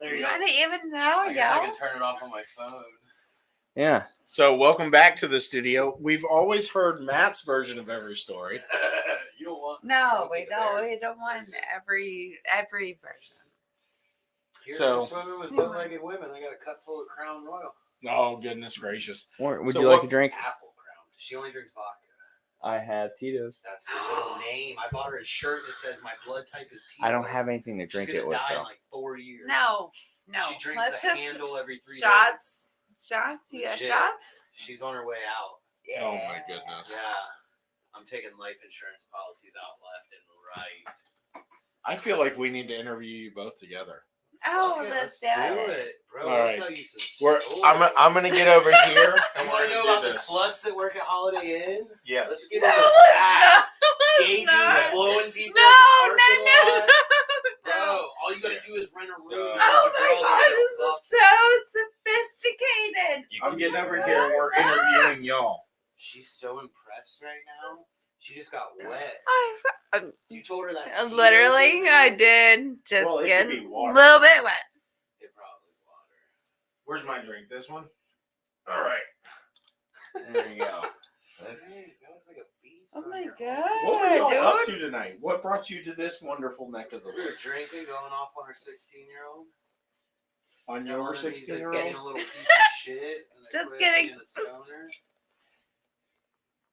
There you you go. gotta even know, I guess I yo. can turn it off on my phone. Yeah. So welcome back to the studio. We've always heard Matt's version of every story. You don't want. No, we don't want every version. Here's So- swimming with one-legged women. I got a cup full of Crown Royal. Oh, goodness gracious. Would So you like what- a drink? Apple Crown. She only drinks vodka. I have Tito's. That's her little name. I bought her a shirt that says my blood type is Tito's. I don't have anything to drink She's it gonna with die in though. like 4 years. No. She drinks Let's a just handle every 3 days. shots. Shots? You got Legit. shots? She's on her way out. Yeah. Oh, my goodness. Yeah. I'm taking life insurance policies out left and right. I feel like we need to interview you both together. Oh, Okay, let's do do it. bro. All I'll right. tell you some We're, stories. I'm going to get over here. You want to know about the sluts that work at Holiday Inn? Yes. Let's get No, into no, that. Gay dudes no. blowing people No, in the no, parking no, lot. no. Bro, all you gotta do is rent a room. Oh my god, this is so sophisticated. I'm getting over here and we're interviewing y'all. She's so impressed right now. She just got wet. I'm You told her that. literally, I did just Well, it get could a be water. little bit wet. It probably water. Where's my drink? This one? All right. There you go. That looks like a beast. Oh on my your god, arm. What were y'all up dude! to tonight? What brought you to this wonderful neck of the We were woods? drinking, going off on our 16-year-old. On your 16-year-old? Getting a little piece of shit. And I Just quit kidding. being a stoner.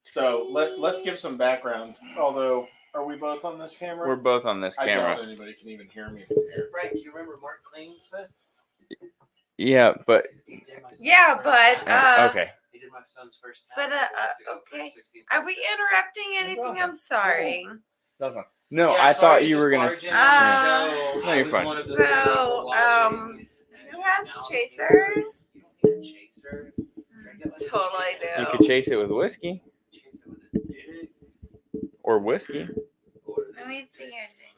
So let's give some background. Although, are we both on this camera? We're both on this I camera. doubt anybody can even hear me from here. Frank, you remember Mark Klingsmith? Yeah, but He did my son's Yeah, first but, tap. okay. He did my son's first tap. But, He wants to go for okay. his 16th Are we birthday. interrupting anything? okay. I'm sorry. Doesn't. No, Yeah, I sorry thought to you just were gonna. barge in on the show. No, I you're was fine. one of the So, people watching, Who and has now a I'm chaser? here. You don't need a chaser. Drink it like a Totally champ. do. You could chase it with whiskey Chase it with his dick. or whiskey. Or Let me his see dick. your thing.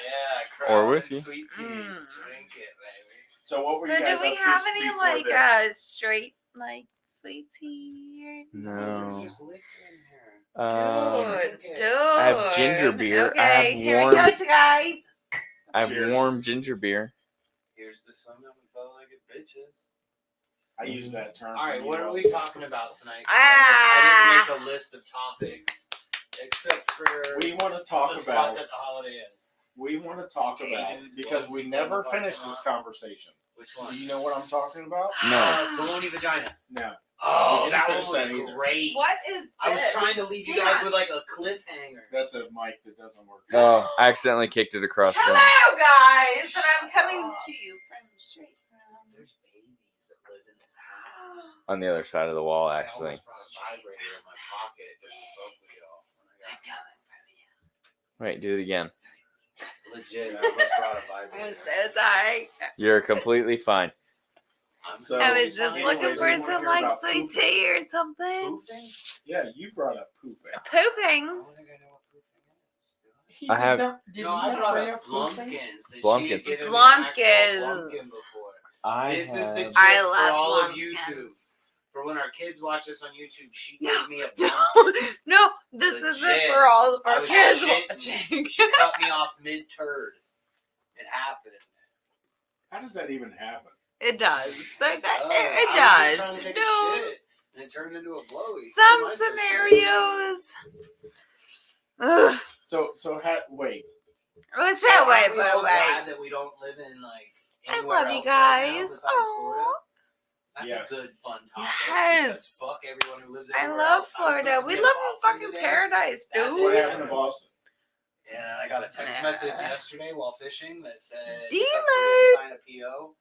Yeah, Or Crown whiskey. and Sweet tea. Mm. Drink it, baby. So what were So you guys do we up to have any before like this? straight like sweet tea? No. There's just liquor in here. Dude, Dude. dude. I have ginger beer. Okay, I have here warm. we go, guys. I have Cheers. warm ginger beer. Here's the swimming with bow-legged bitches. I use that term. All right, from what you are all we the time. talking about tonight? 'Cause Ah. I didn't make a list of topics except for We want to talk the about. spots at the Holiday Inn. We want to talk Gay about dudes because walking we down never the parking finished this lot. conversation. Which one? Do you know what I'm talking about? No. Baloney vagina. No. Oh, We that didn't one was finish that either. great. What is I was this? trying to leave you Hang guys on. with like a cliffhanger. That's a mic that doesn't work. Oh, I accidentally kicked it across the room. Hello, guys, and I'm coming to you from straight from. There's babies that live in this house. On the other side of the wall, I actually. almost brought a vibrator in my pocket just to fuck with y'all. When I I'm got coming from you. Wait, do it again. legit, I almost brought a vibrator. I'm so sorry. You're completely fine. I'm So- I was just anyways, looking we for wanna some hear like about sweet pooping. tea or something. Poofing? Yeah, you brought up poofing. I Pooping. don't think I know what poofing is. He I did have- not- did No, he I not brought bring up poofing? Blumpkins. That she Blumpkins. had given me Blumpkins. actual Blumpkin before. I This is the have- I for love all of Blumpkins. YouTube. For when our kids watch this on YouTube, she No, gave me a No, Blumpkin. no, this isn't Legit. for all of I our was kids shitting. watching. She cut me off mid-turd. It happened. How does that even happen? It does. So Oh, it I was just trying does. to take a No, shit, and it turned into a blowy. some It might have scenarios. Ugh. So wait. What's So that aren't way, we all but glad wait. that we don't live in like I anywhere love you else right now guys. besides Aw. Florida? That's Yes. a good fun topic. Yes. because Fuck everyone who lives I everywhere love else. I was Florida. supposed to We be in live in Boston fucking today. paradise, That What dude. day- happened to Boston? Yeah, I got a text Nah. message yesterday while fishing that said, Damn "If I still didn't it. sign a PO,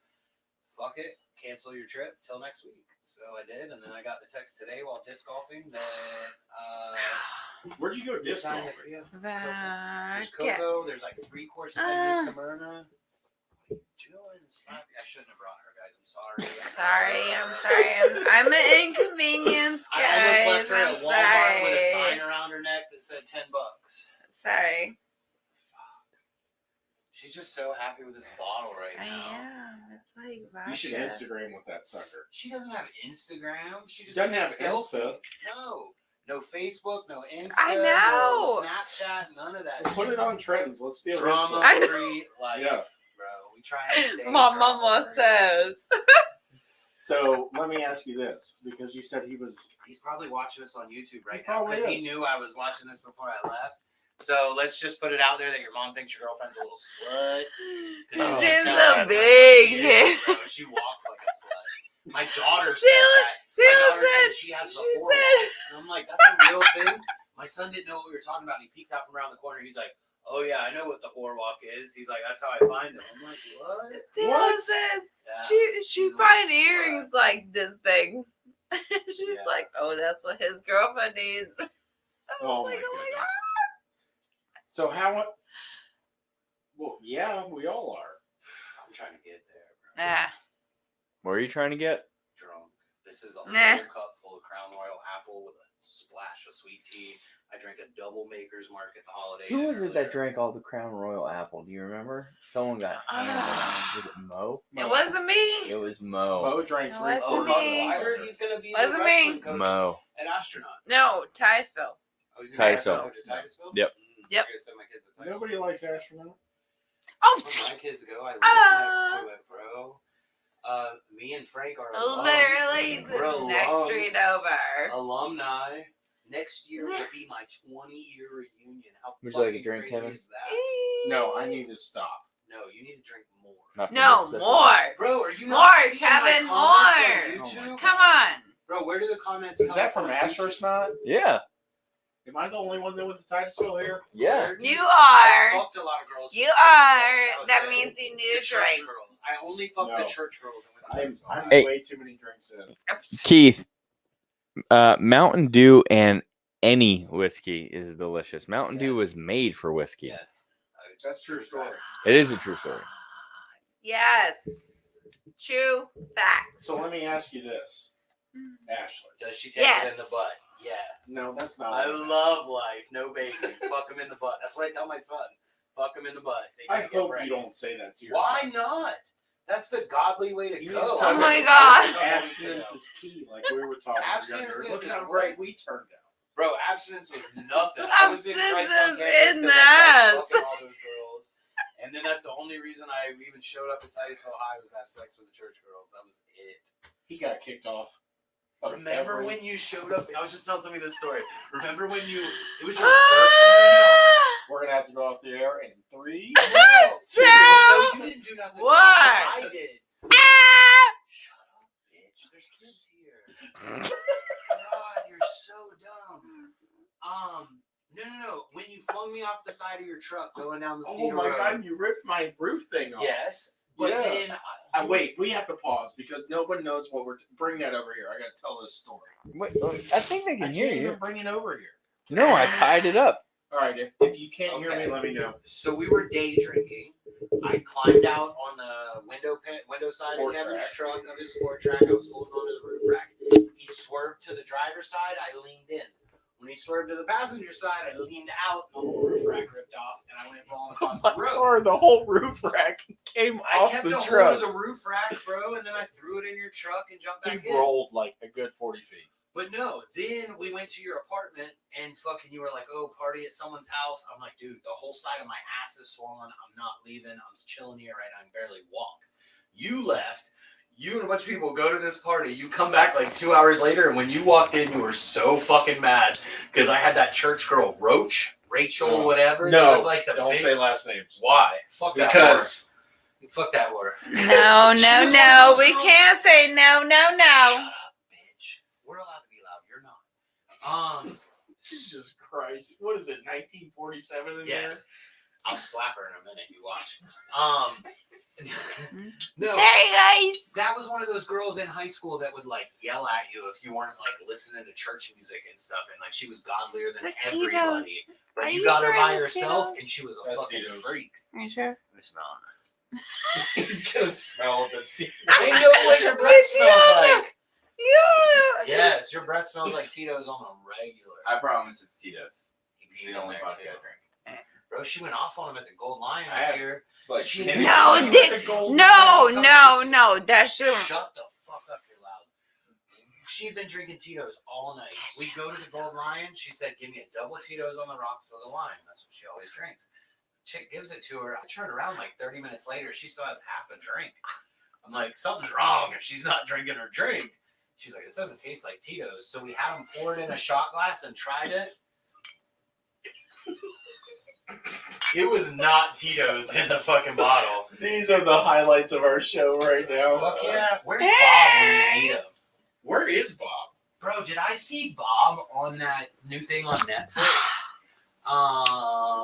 fuck it, cancel your trip till next week." So I did, and then I got the text today while disc golfing that Where'd you go you disc signed golfing? a PO. There's Okay. Coco. There's like 3 courses in New Smyrna. What are you doing? Slappy? I shouldn't have brought her, guys. I'm sorry. I'm sorry. I'm an inconvenience, I almost guys. left her I'm at Walmart with a sorry. sign around her neck that said $10. Sorry. She's just so happy with this bottle right I now. am. It's like vodka. You should Instagram with that sucker. She doesn't have Instagram. She just Doesn't have sells Insta. things. No Facebook, no Insta, I know. no Snapchat, none of that. Put shit. it on Trenton's. Let's steal his Drama I know. free life, Yeah. bro. We try and stay. My drama mama free. says. So let me ask you this, because you said he was. He's probably watching us on YouTube right He now probably because he is. knew I was watching this before I left. So let's just put it out there that your mom thinks your girlfriend's a little slut. 'Cause Oh, just She's so a bad. big She kid. is, bro. She walks like a slut. My daughter said Taylor- that. Taylor My daughter said- said she has the she horror. said- And I'm like, that's a real thing. My son didn't know what we were talking about. And he peeks out from around the corner. He's like, "Oh yeah, I know what the whore walk is." He's like, "That's how I find them." I'm like, "What?" Taylor says Yeah. she She's a find little earrings like this big. She's Yeah. like, oh, that's what his girlfriend needs. I was Oh my like, goodness. So how? Well, yeah, we all are. I'm trying to get there, bro. Nah. What are you trying to get? Drunk. This is a Nah. whole cup full of Crown Royal apple with a splash of sweet tea. I drank a double Maker's Mark at the Holiday Who Inn was it earlier. that drank all the Crown Royal apple? Do you remember? Someone got hammered. Was it Mo? It wasn't me. It was Mo. Mo drank It 3 wasn't Oh, quarters. me. I heard he's gonna be Wasn't the me. wrestling coach Mo. At Astronaut. No, Titusville. Oh, he's Titusville. go to Titusville? Yep. Yep. I gotta send my kids to Titusville. Nobody likes astronaut. Oh, When my kids go, I live next to it, bro. Me and Frank are literally the We're next alum. street over. alumni. Next year will be my 20-year reunion. How Would you like a fucking drink, crazy Kevin? is that? No, I need to stop. No, you need to drink more. Not for No, this, more. Bro, are you More, not seeing Kevin, my comments more. on YouTube? Come on. Bro, where do the comments Is come that from YouTube? Astrosnot? Yeah. Am I the only one that went to Titusville here? Yeah. Where do You I are. fucked a lot of girls. You from are. Titusville. That was means you need the a church drink. girls. I only fucked the No. church girls that went to Titusville. I'm Hey. way too many drinks in. Keith, Mountain Dew and any whiskey is delicious. Mountain Dew was Yes. made for whiskey. Yes. That's true story. It is a true story. Yes. True facts. So let me ask you this, Ashley. Does she take it in the Yes. butt? Yes. No, that's not. I what I'm love life. No babies. Fuck them in the butt. That's what I tell my son. Fuck them in the butt. They asking. I can't get hope you pregnant. don't say that to your Why son. not? That's the godly way to You go. need to Oh tell my him God. Abstinence is key, like we were talking. Abstinence Look is how what? great we turned out. Bro, abstinence was nothing. I was in Christ Abstinence on campus in 'cause the I tried ass. fucking all those girls. And then that's the only reason I even showed up at Titusville High was to have sex with the church girls. That was it. He got kicked off. of Remember every- when you showed up? I was just telling somebody this story. Remember when you? It was your first. We're gonna have to go off the air in 3. No, Two. no, you didn't do nothing. One. I did. Ah! Shut up, bitch. There's kids here. God, you're so dumb. No. When you flung me off the side of your truck going down the Oh Cedar my Road. God! You ripped my roof thing off. Yes, but Yeah. then Wait, we have to pause because nobody knows what we're. Bring that over here. I gotta tell this story. Wait, I think they I can can't hear even you. bring it over here. No, I tied it up. All right, if you can't hear Okay. me, let me know. So we were day drinking. I climbed out on the window side Sport of Kevin's track. truck of his sport track. I was holding onto the roof rack. He swerved to the driver's side. I leaned in. When he swerved to the passenger side, I leaned out. The whole roof rack ripped off, and I went rolling across the road. Car, the whole roof rack came I off kept the a hold truck. of the roof rack, bro, and then I threw it in your truck and jumped back He in. rolled like a good 40 feet. But no, then we went to your apartment and fucking you were like, oh, party at someone's house. I'm like, dude, the whole side of my ass is swollen. I'm not leaving. I'm chilling here right now. I can barely walk. You left. You and a bunch of people go to this party. You come back like 2 hours later, and when you walked in, you were so fucking mad because I had that church girl, Rachel, No. whatever. No, that was like the don't big... say last names. Why? Fuck that Because whore. Fuck that whore. No, She no, was one no. of those We girls- can't say no, no, Shut no. up, bitch. We're allowed to be loud. You're not. Jesus Christ. What is it, 1947 in Yes. I'll slap her in a minute. You watch. No. Hey, guys. That was one of those girls in high school that would like yell at you if you weren't like listening to church music and stuff, and like she was godlier than It's everybody. Tito's. But Are you you got her sure by it's herself, Tito's? and she was a That's fucking Tito's. freak. Are you sure? I smell it. there. He's going to smell it. Steve. I know what your breath smells like. Yeah. Yes, your breath smells like Tito's on a regular. I promise it's Tito's. He It's peed the in only there, vodka too. I drink. Bro, she went off on him at the Gold Lion I up have- here. Like, She can knew- you- No, You Dick- got the gold- No, no. That's true. Shut the fuck up, you're loud. She'd been drinking Tito's all night. We go to the Gold Lion. She said, give me a double Tito's on the rocks for the lime. That's what she always drinks. Chick gives it to her. I turn around like 30 minutes later. She still has half a drink. I'm like, something's wrong if she's not drinking her drink. She's like, this doesn't taste like Tito's. So we had them pour it in a shot glass and tried it. It was not Tito's in the fucking bottle. These are the highlights of our show right now. Fuck yeah. Where's Bob when you need him? Where is Bob? Bro, did I see Bob on that new thing on Netflix?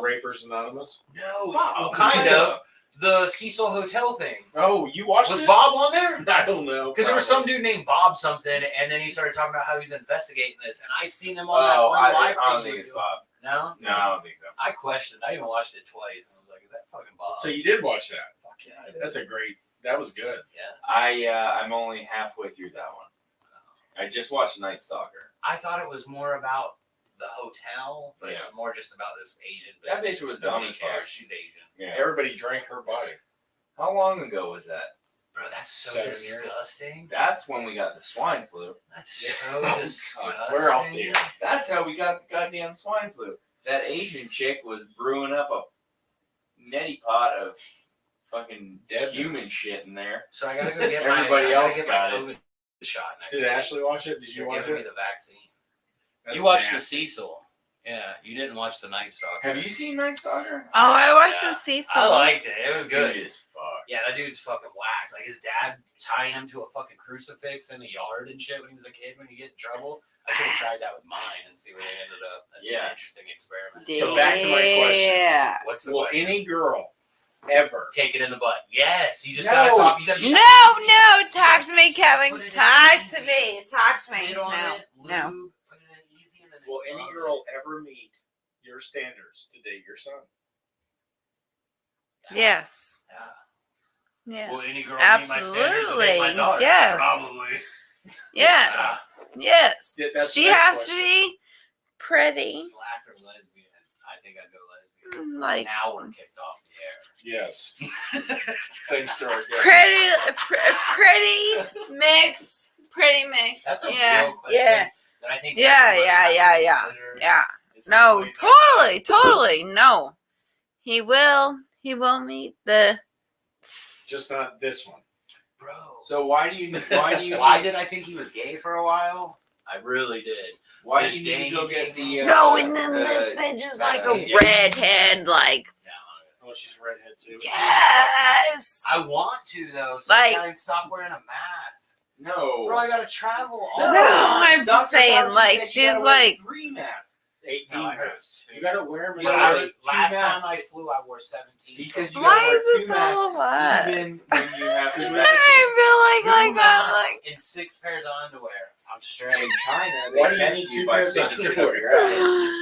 Rapers Anonymous? No, Bob, well, kind yeah. of. The Cecil Hotel thing. Oh, you watched Was it? Bob on there? I don't know. Because there was some dude named Bob something, and then he started talking about how he's investigating this, and I seen him on that Oh, one live I thing. don't you think were it's doing. Bob. No? No, I don't think so. I questioned. I even watched it twice, and I was like, is that fucking Bob? So you did watch that? Fuck yeah, I did. That's a great. That was good. Yes. I'm only halfway through that one. I just watched Night Stalker. I thought it was more about the hotel, but it's more just about this Asian That bitch. bitch was Nobody dumb as cares. fuck. She's Asian. Yeah. Everybody drank her body. How long ago was that? Bro, that's so 7 years. disgusting. That's when we got the swine flu. That's Yeah. so Oh, disgusting. we're off the air. That's how we got the goddamn swine flu. That Asian chick was brewing up a neti pot of fucking Deadness. human shit in there. So I gotta go get Everybody else my got it. COVID shot next Did week. Ashley watch it? Did you You're watch giving me it? the vaccine. That's You watched nasty. the Cecil. Yeah, you didn't watch the Night Stalker. Have you seen Night Stalker? Oh, I watched Yeah. the Cecil. I liked it. It was good. Dude as fuck. Yeah, that dude's fucking whack. Like his dad tying him to a fucking crucifix in the yard and shit when he was a kid when you get in trouble. I should have tried that with mine and see where they ended up. That'd be an Yeah. interesting experiment. So back to my question. Yeah. What's the Will question? any girl ever? Take it in the butt. Yes, you just No. gotta talk. You gotta No, talk to me, Kevin. Put it in Talk easy. to me. Talk to me. Spit on No. it, No. lube, put it in easy, and then Will any love it. girl ever meet your standards to date your son? Yes. Yeah. Yes. Will any girl meet my standards to date my Absolutely. daughter? Yes. Probably. Yes. Yes. Yeah, that's She the next has to question. be pretty. Black or lesbian? I think I'd go lesbian. Like Now we're kicked off the air. Yes. Thanks to our guest. pretty mix. Pretty mix. That's a yeah. real question. Yeah. That I think Yeah, everybody yeah, has yeah, to yeah. consider Yeah. at some No, point in their life. totally. No. He will meet the Just not this one. Bro. So why do you Why did I think he was gay for a while? I really did. why the do you day need to go he get came the No, and then this bitch is like a vaccine. redhead, like Oh, she's redhead too. yes. I want to though, so Like- I gotta stop wearing a mask. No. Bro, I gotta travel all No, the time. I'm just saying, like, she's like- 3 masks. 18 No, I heard masks. two. You gotta wear them. But Yeah, I like was- 2 last time masks. I flew, I wore 17. He says you Why gotta wear is this 2 all of masks us? even when you have Because to we- I feel like Two that. masks and 6 pairs of underwear. I'm straight. In China, Why they do you test need you 2 by pairs of sticking shit up underwear? your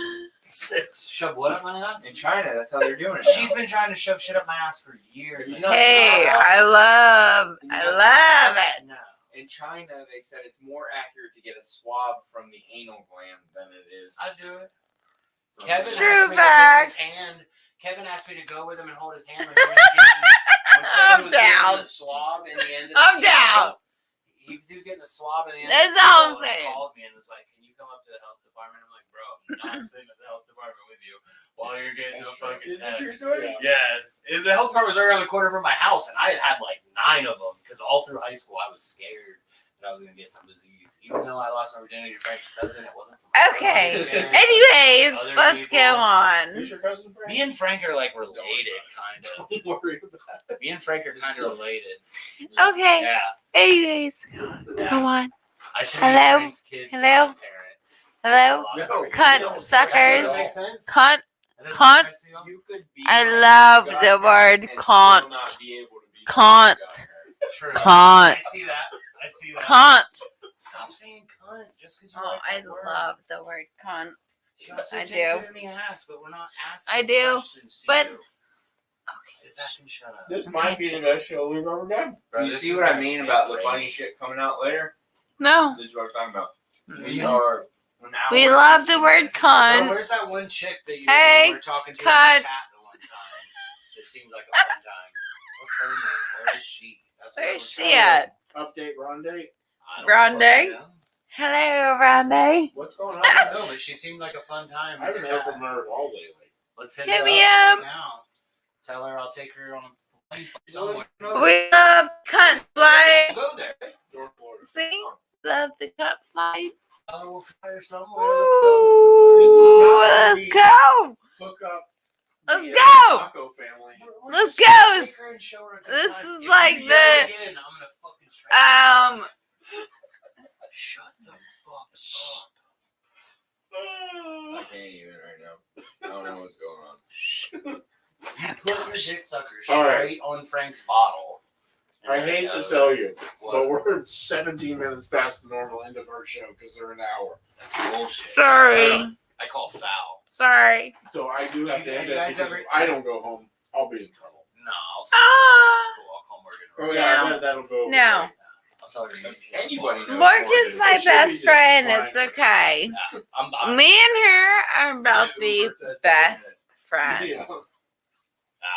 ass. Shove what up my ass? In China, that's how they're doing it. She's been trying to shove shit up my ass for years. You and know- Hey, it's not I love it. No. In China, they said it's more accurate to get a swab from the anal gland than it is. I do it. from Kevin the- True asked me to hold facts. his hand. Kevin asked me to go with him and hold his hand when he was getting, when Kevin I'm was getting down. the swab in the end of I'm the down. He was getting the swab in the end. That's of the all I'm show, and he saying. called me and was like, "Can you come up to the health department?" I'm like, "Bro, I'm not sitting at the health department with you while you're getting the fucking Is it test." true story? Yeah. Yes. The health department was right around the corner from my house, and I had had like 9 of them because all through high school I was scared that I was going to get some disease. Even though I lost my virginity to Frank's cousin, it wasn't from my Okay. parents. Anyways, Other let's people. go on. Who's your cousin, Frank? Me and Frank are like related, kind of. Don't worry about it. Me and Frank are kind of related. Okay. Yeah. Anyways, Yeah. go on. I should Hello? be Frank's kid's Hello? parent. Hello? I lost No. my Cunt virginity. suckers. That doesn't make sense? Cunt. That doesn't Cunt. make sense to you? You could be I my love the godparent word and still cunt. not be able to be my Cunt. godparent. True. Cunt. I see that. I see that. Cunt. Stop saying cunt just because you Oh, like I that word. love the word cunt. She also I takes do. it in the ass, but we're not asking I do, questions to but- you. Sit back and shut up. This might be the best show we've ever done. Bro, You this see is what I gonna mean be about the great. funny shit coming out later? No. This is what I'm talking about. We Mhm. are an hour. We love the word Bro, cunt. where's that one chick that you Hey, were talking to in cunt. the chat the one time? It seemed like a fun time. What's her name? Where is she? That's what Where I is was she trying to- at? Update Rondé. I don't Rondé? fucking know. Hello, Randy. What's going on? I don't know, but she seemed like a fun time. I in haven't the heard chat. from her at all lately. Let's hit Hit it me up up. right now. Tell her I'll take her on a plane No, somewhere. no. We love cunt flight. Go there. North Florida. See? Love the cunt flight. Tell her we'll fire somewhere. Ooh, let's go. Hook up. Let's the, go. Taco family. We're Let's just go. gonna take her and show her a good This time. is If like you yell the- again, I'm gonna fucking straight Shut the fuck up. I can't even right now. I don't know what's going on. You put your dick sucker All right. straight on Frank's bottle. I hate to tell you, but we're 17 minutes past the normal end of our show because they're an hour. That's bullshit. Sorry. I call foul. Sorry. So I do have to You end it guys because ever- if I don't go home, I'll be in trouble. No, I'll tell Ah. her. It's cool. I'll call Morgan. Oh right yeah, No. that'll go. over No. great. I'll tell her. You Anybody knows. Mark is my It should be best just friend. fine. It's okay. I'm buying. Me and her are about to be Uber says best Yeah. friends. Yeah.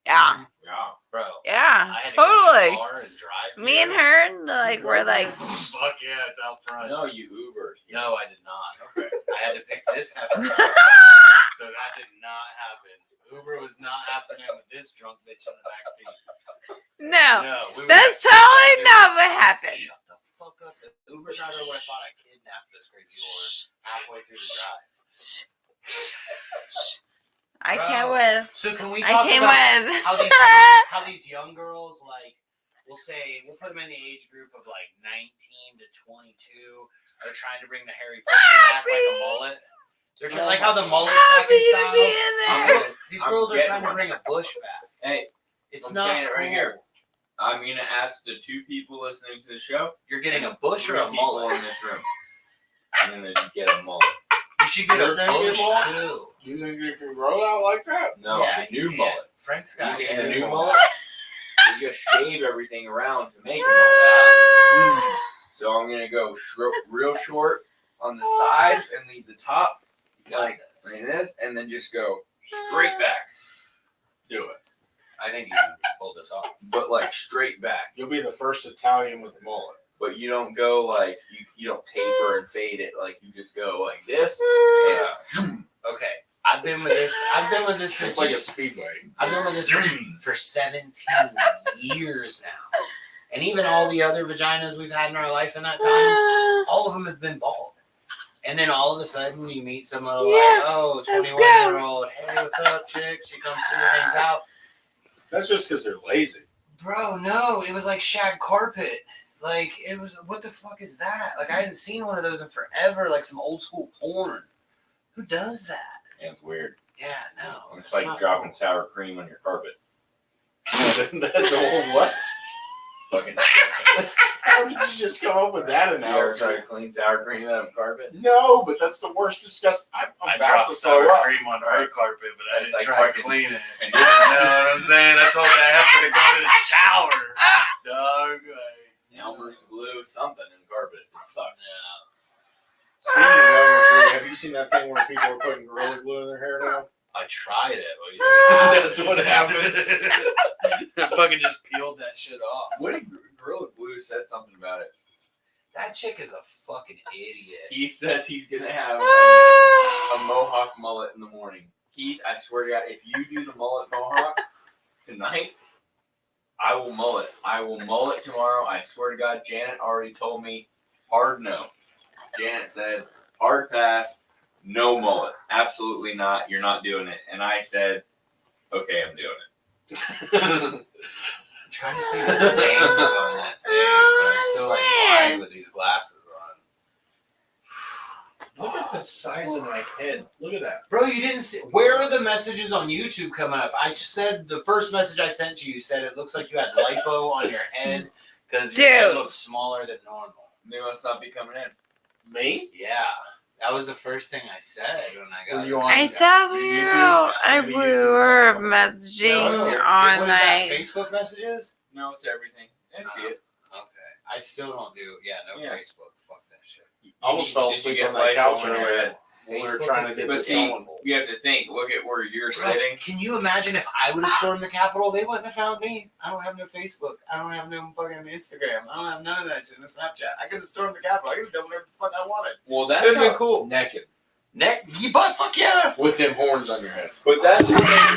Yeah. Yeah. Bro. Yeah, I had to get in my totally. car and drive Me and here. her, like, we're like, Fuck yeah, it's out front. No, you Ubered. No, I did not. I had to pick this heifer up. So that did not happen. Uber was not happening with this drunk bitch in the back seat. no, No, we were that's like, totally dude, not what happened. Shut the fuck up. The Uber driver would have thought I kidnapped this crazy whore halfway through the drive. I Bro. can't with. So can we I talk can't about with. how these young girls, like, we'll put them in the age group of like 19 to 22, are trying to bring the hairy pussy back like a mullet. They're trying, like how the mullet's back in style. These girls are trying to bring a bush back. Hey, It's I'm not saying it cool. right here. I'm gonna ask the 2 people listening to the show. You're getting a bush or 3 a people mullet? in this room. I'm gonna get a mullet. You should get You're a gonna get bush mullet? too. You think you can grow out like that? No, Yeah, the you new can. mullet. Frank's You got see a the new new mullet. mullet? You just shave everything around to make a mullet. So I'm gonna go real short on the sides and leave the top like this, and then just go straight back. Do it. I think you can pull this off. But like straight back. You'll be the first Italian with a mullet. But you don't go like you don't taper and fade it, like you just go like this. And Okay, I've been with this bitch. It's like a speedway. I've been with this bitch for 17 years now, and even all the other vaginas we've had in our life in that time, all of them have been bald. And then all of a sudden, you meet some little Yeah, 21-year-old. Hey, what's up, chick? She comes through, hangs out. That's just because they're lazy. Bro, no, it was like shag carpet. Like, it was, what the fuck is that? Like, I hadn't seen one of those in forever, like some old school porn. Who does that? yeah, it's weird. Yeah, no. It's like not dropping cool. sour cream on your carpet. That's a whole what? Fucking disgusting. How did you just come up with that You ever analogy? try to clean sour cream out of carpet? No, but that's the worst disgust. I'm I about dropped to sour throw up. cream on her carpet, but I It's didn't like try to fucking- clean it. And You know what I'm saying? I told that heifer to go to the shower. Dog, like, Elmer's glue, something in carpet. It sucks. Speaking of Elmer's glue, have you seen that thing where people are putting Gorilla Glue in their hair now? I tried it. But That's what happens. I fucking just peeled that shit off. What did Gorilla Glue said something about it? That chick is a fucking idiot. He says he's gonna have a mohawk mullet in the morning. Keith, I swear to God, if you do the mullet mohawk tonight, I will mullet. I will mullet tomorrow. I swear to God, Janet already told me hard no. Janet said hard pass, no mullet. Absolutely not. You're not doing it. And I said, okay, I'm doing it. I'm trying to see the names on that thing, but I'm still like blind with these glasses on. Look at the size of my head. Look at that. Bro, you didn't see. Where are the messages on YouTube coming up? I just said the first message I sent to you said it looks like you had lipo on your head because your head Dude. looks smaller than normal. They must not be coming in. Me? Yeah, that was the first thing I said when I got. Were you on I thought we YouTube? were messaging No, on what is that, like. Facebook messages? No, it's everything. I see it. Okay, I still don't do. Yeah, no Yeah. Facebook. Fuck that shit. I almost fell Did you asleep get on that lipo couch on your earlier. head? We were Facebook trying is to the get But this see, going. you have to think. Look at where you're Bro, sitting. can you imagine if I would have stormed the Capitol? They wouldn't have found me. I don't have no Facebook. I don't have no fucking Instagram. I don't have none of that shit. No Snapchat. I could have stormed the Capitol. I could have done whatever the fuck I wanted. Well, It that's would have been how, cool. Naked. You butt fuck yeah. With them horns on your head. but that's how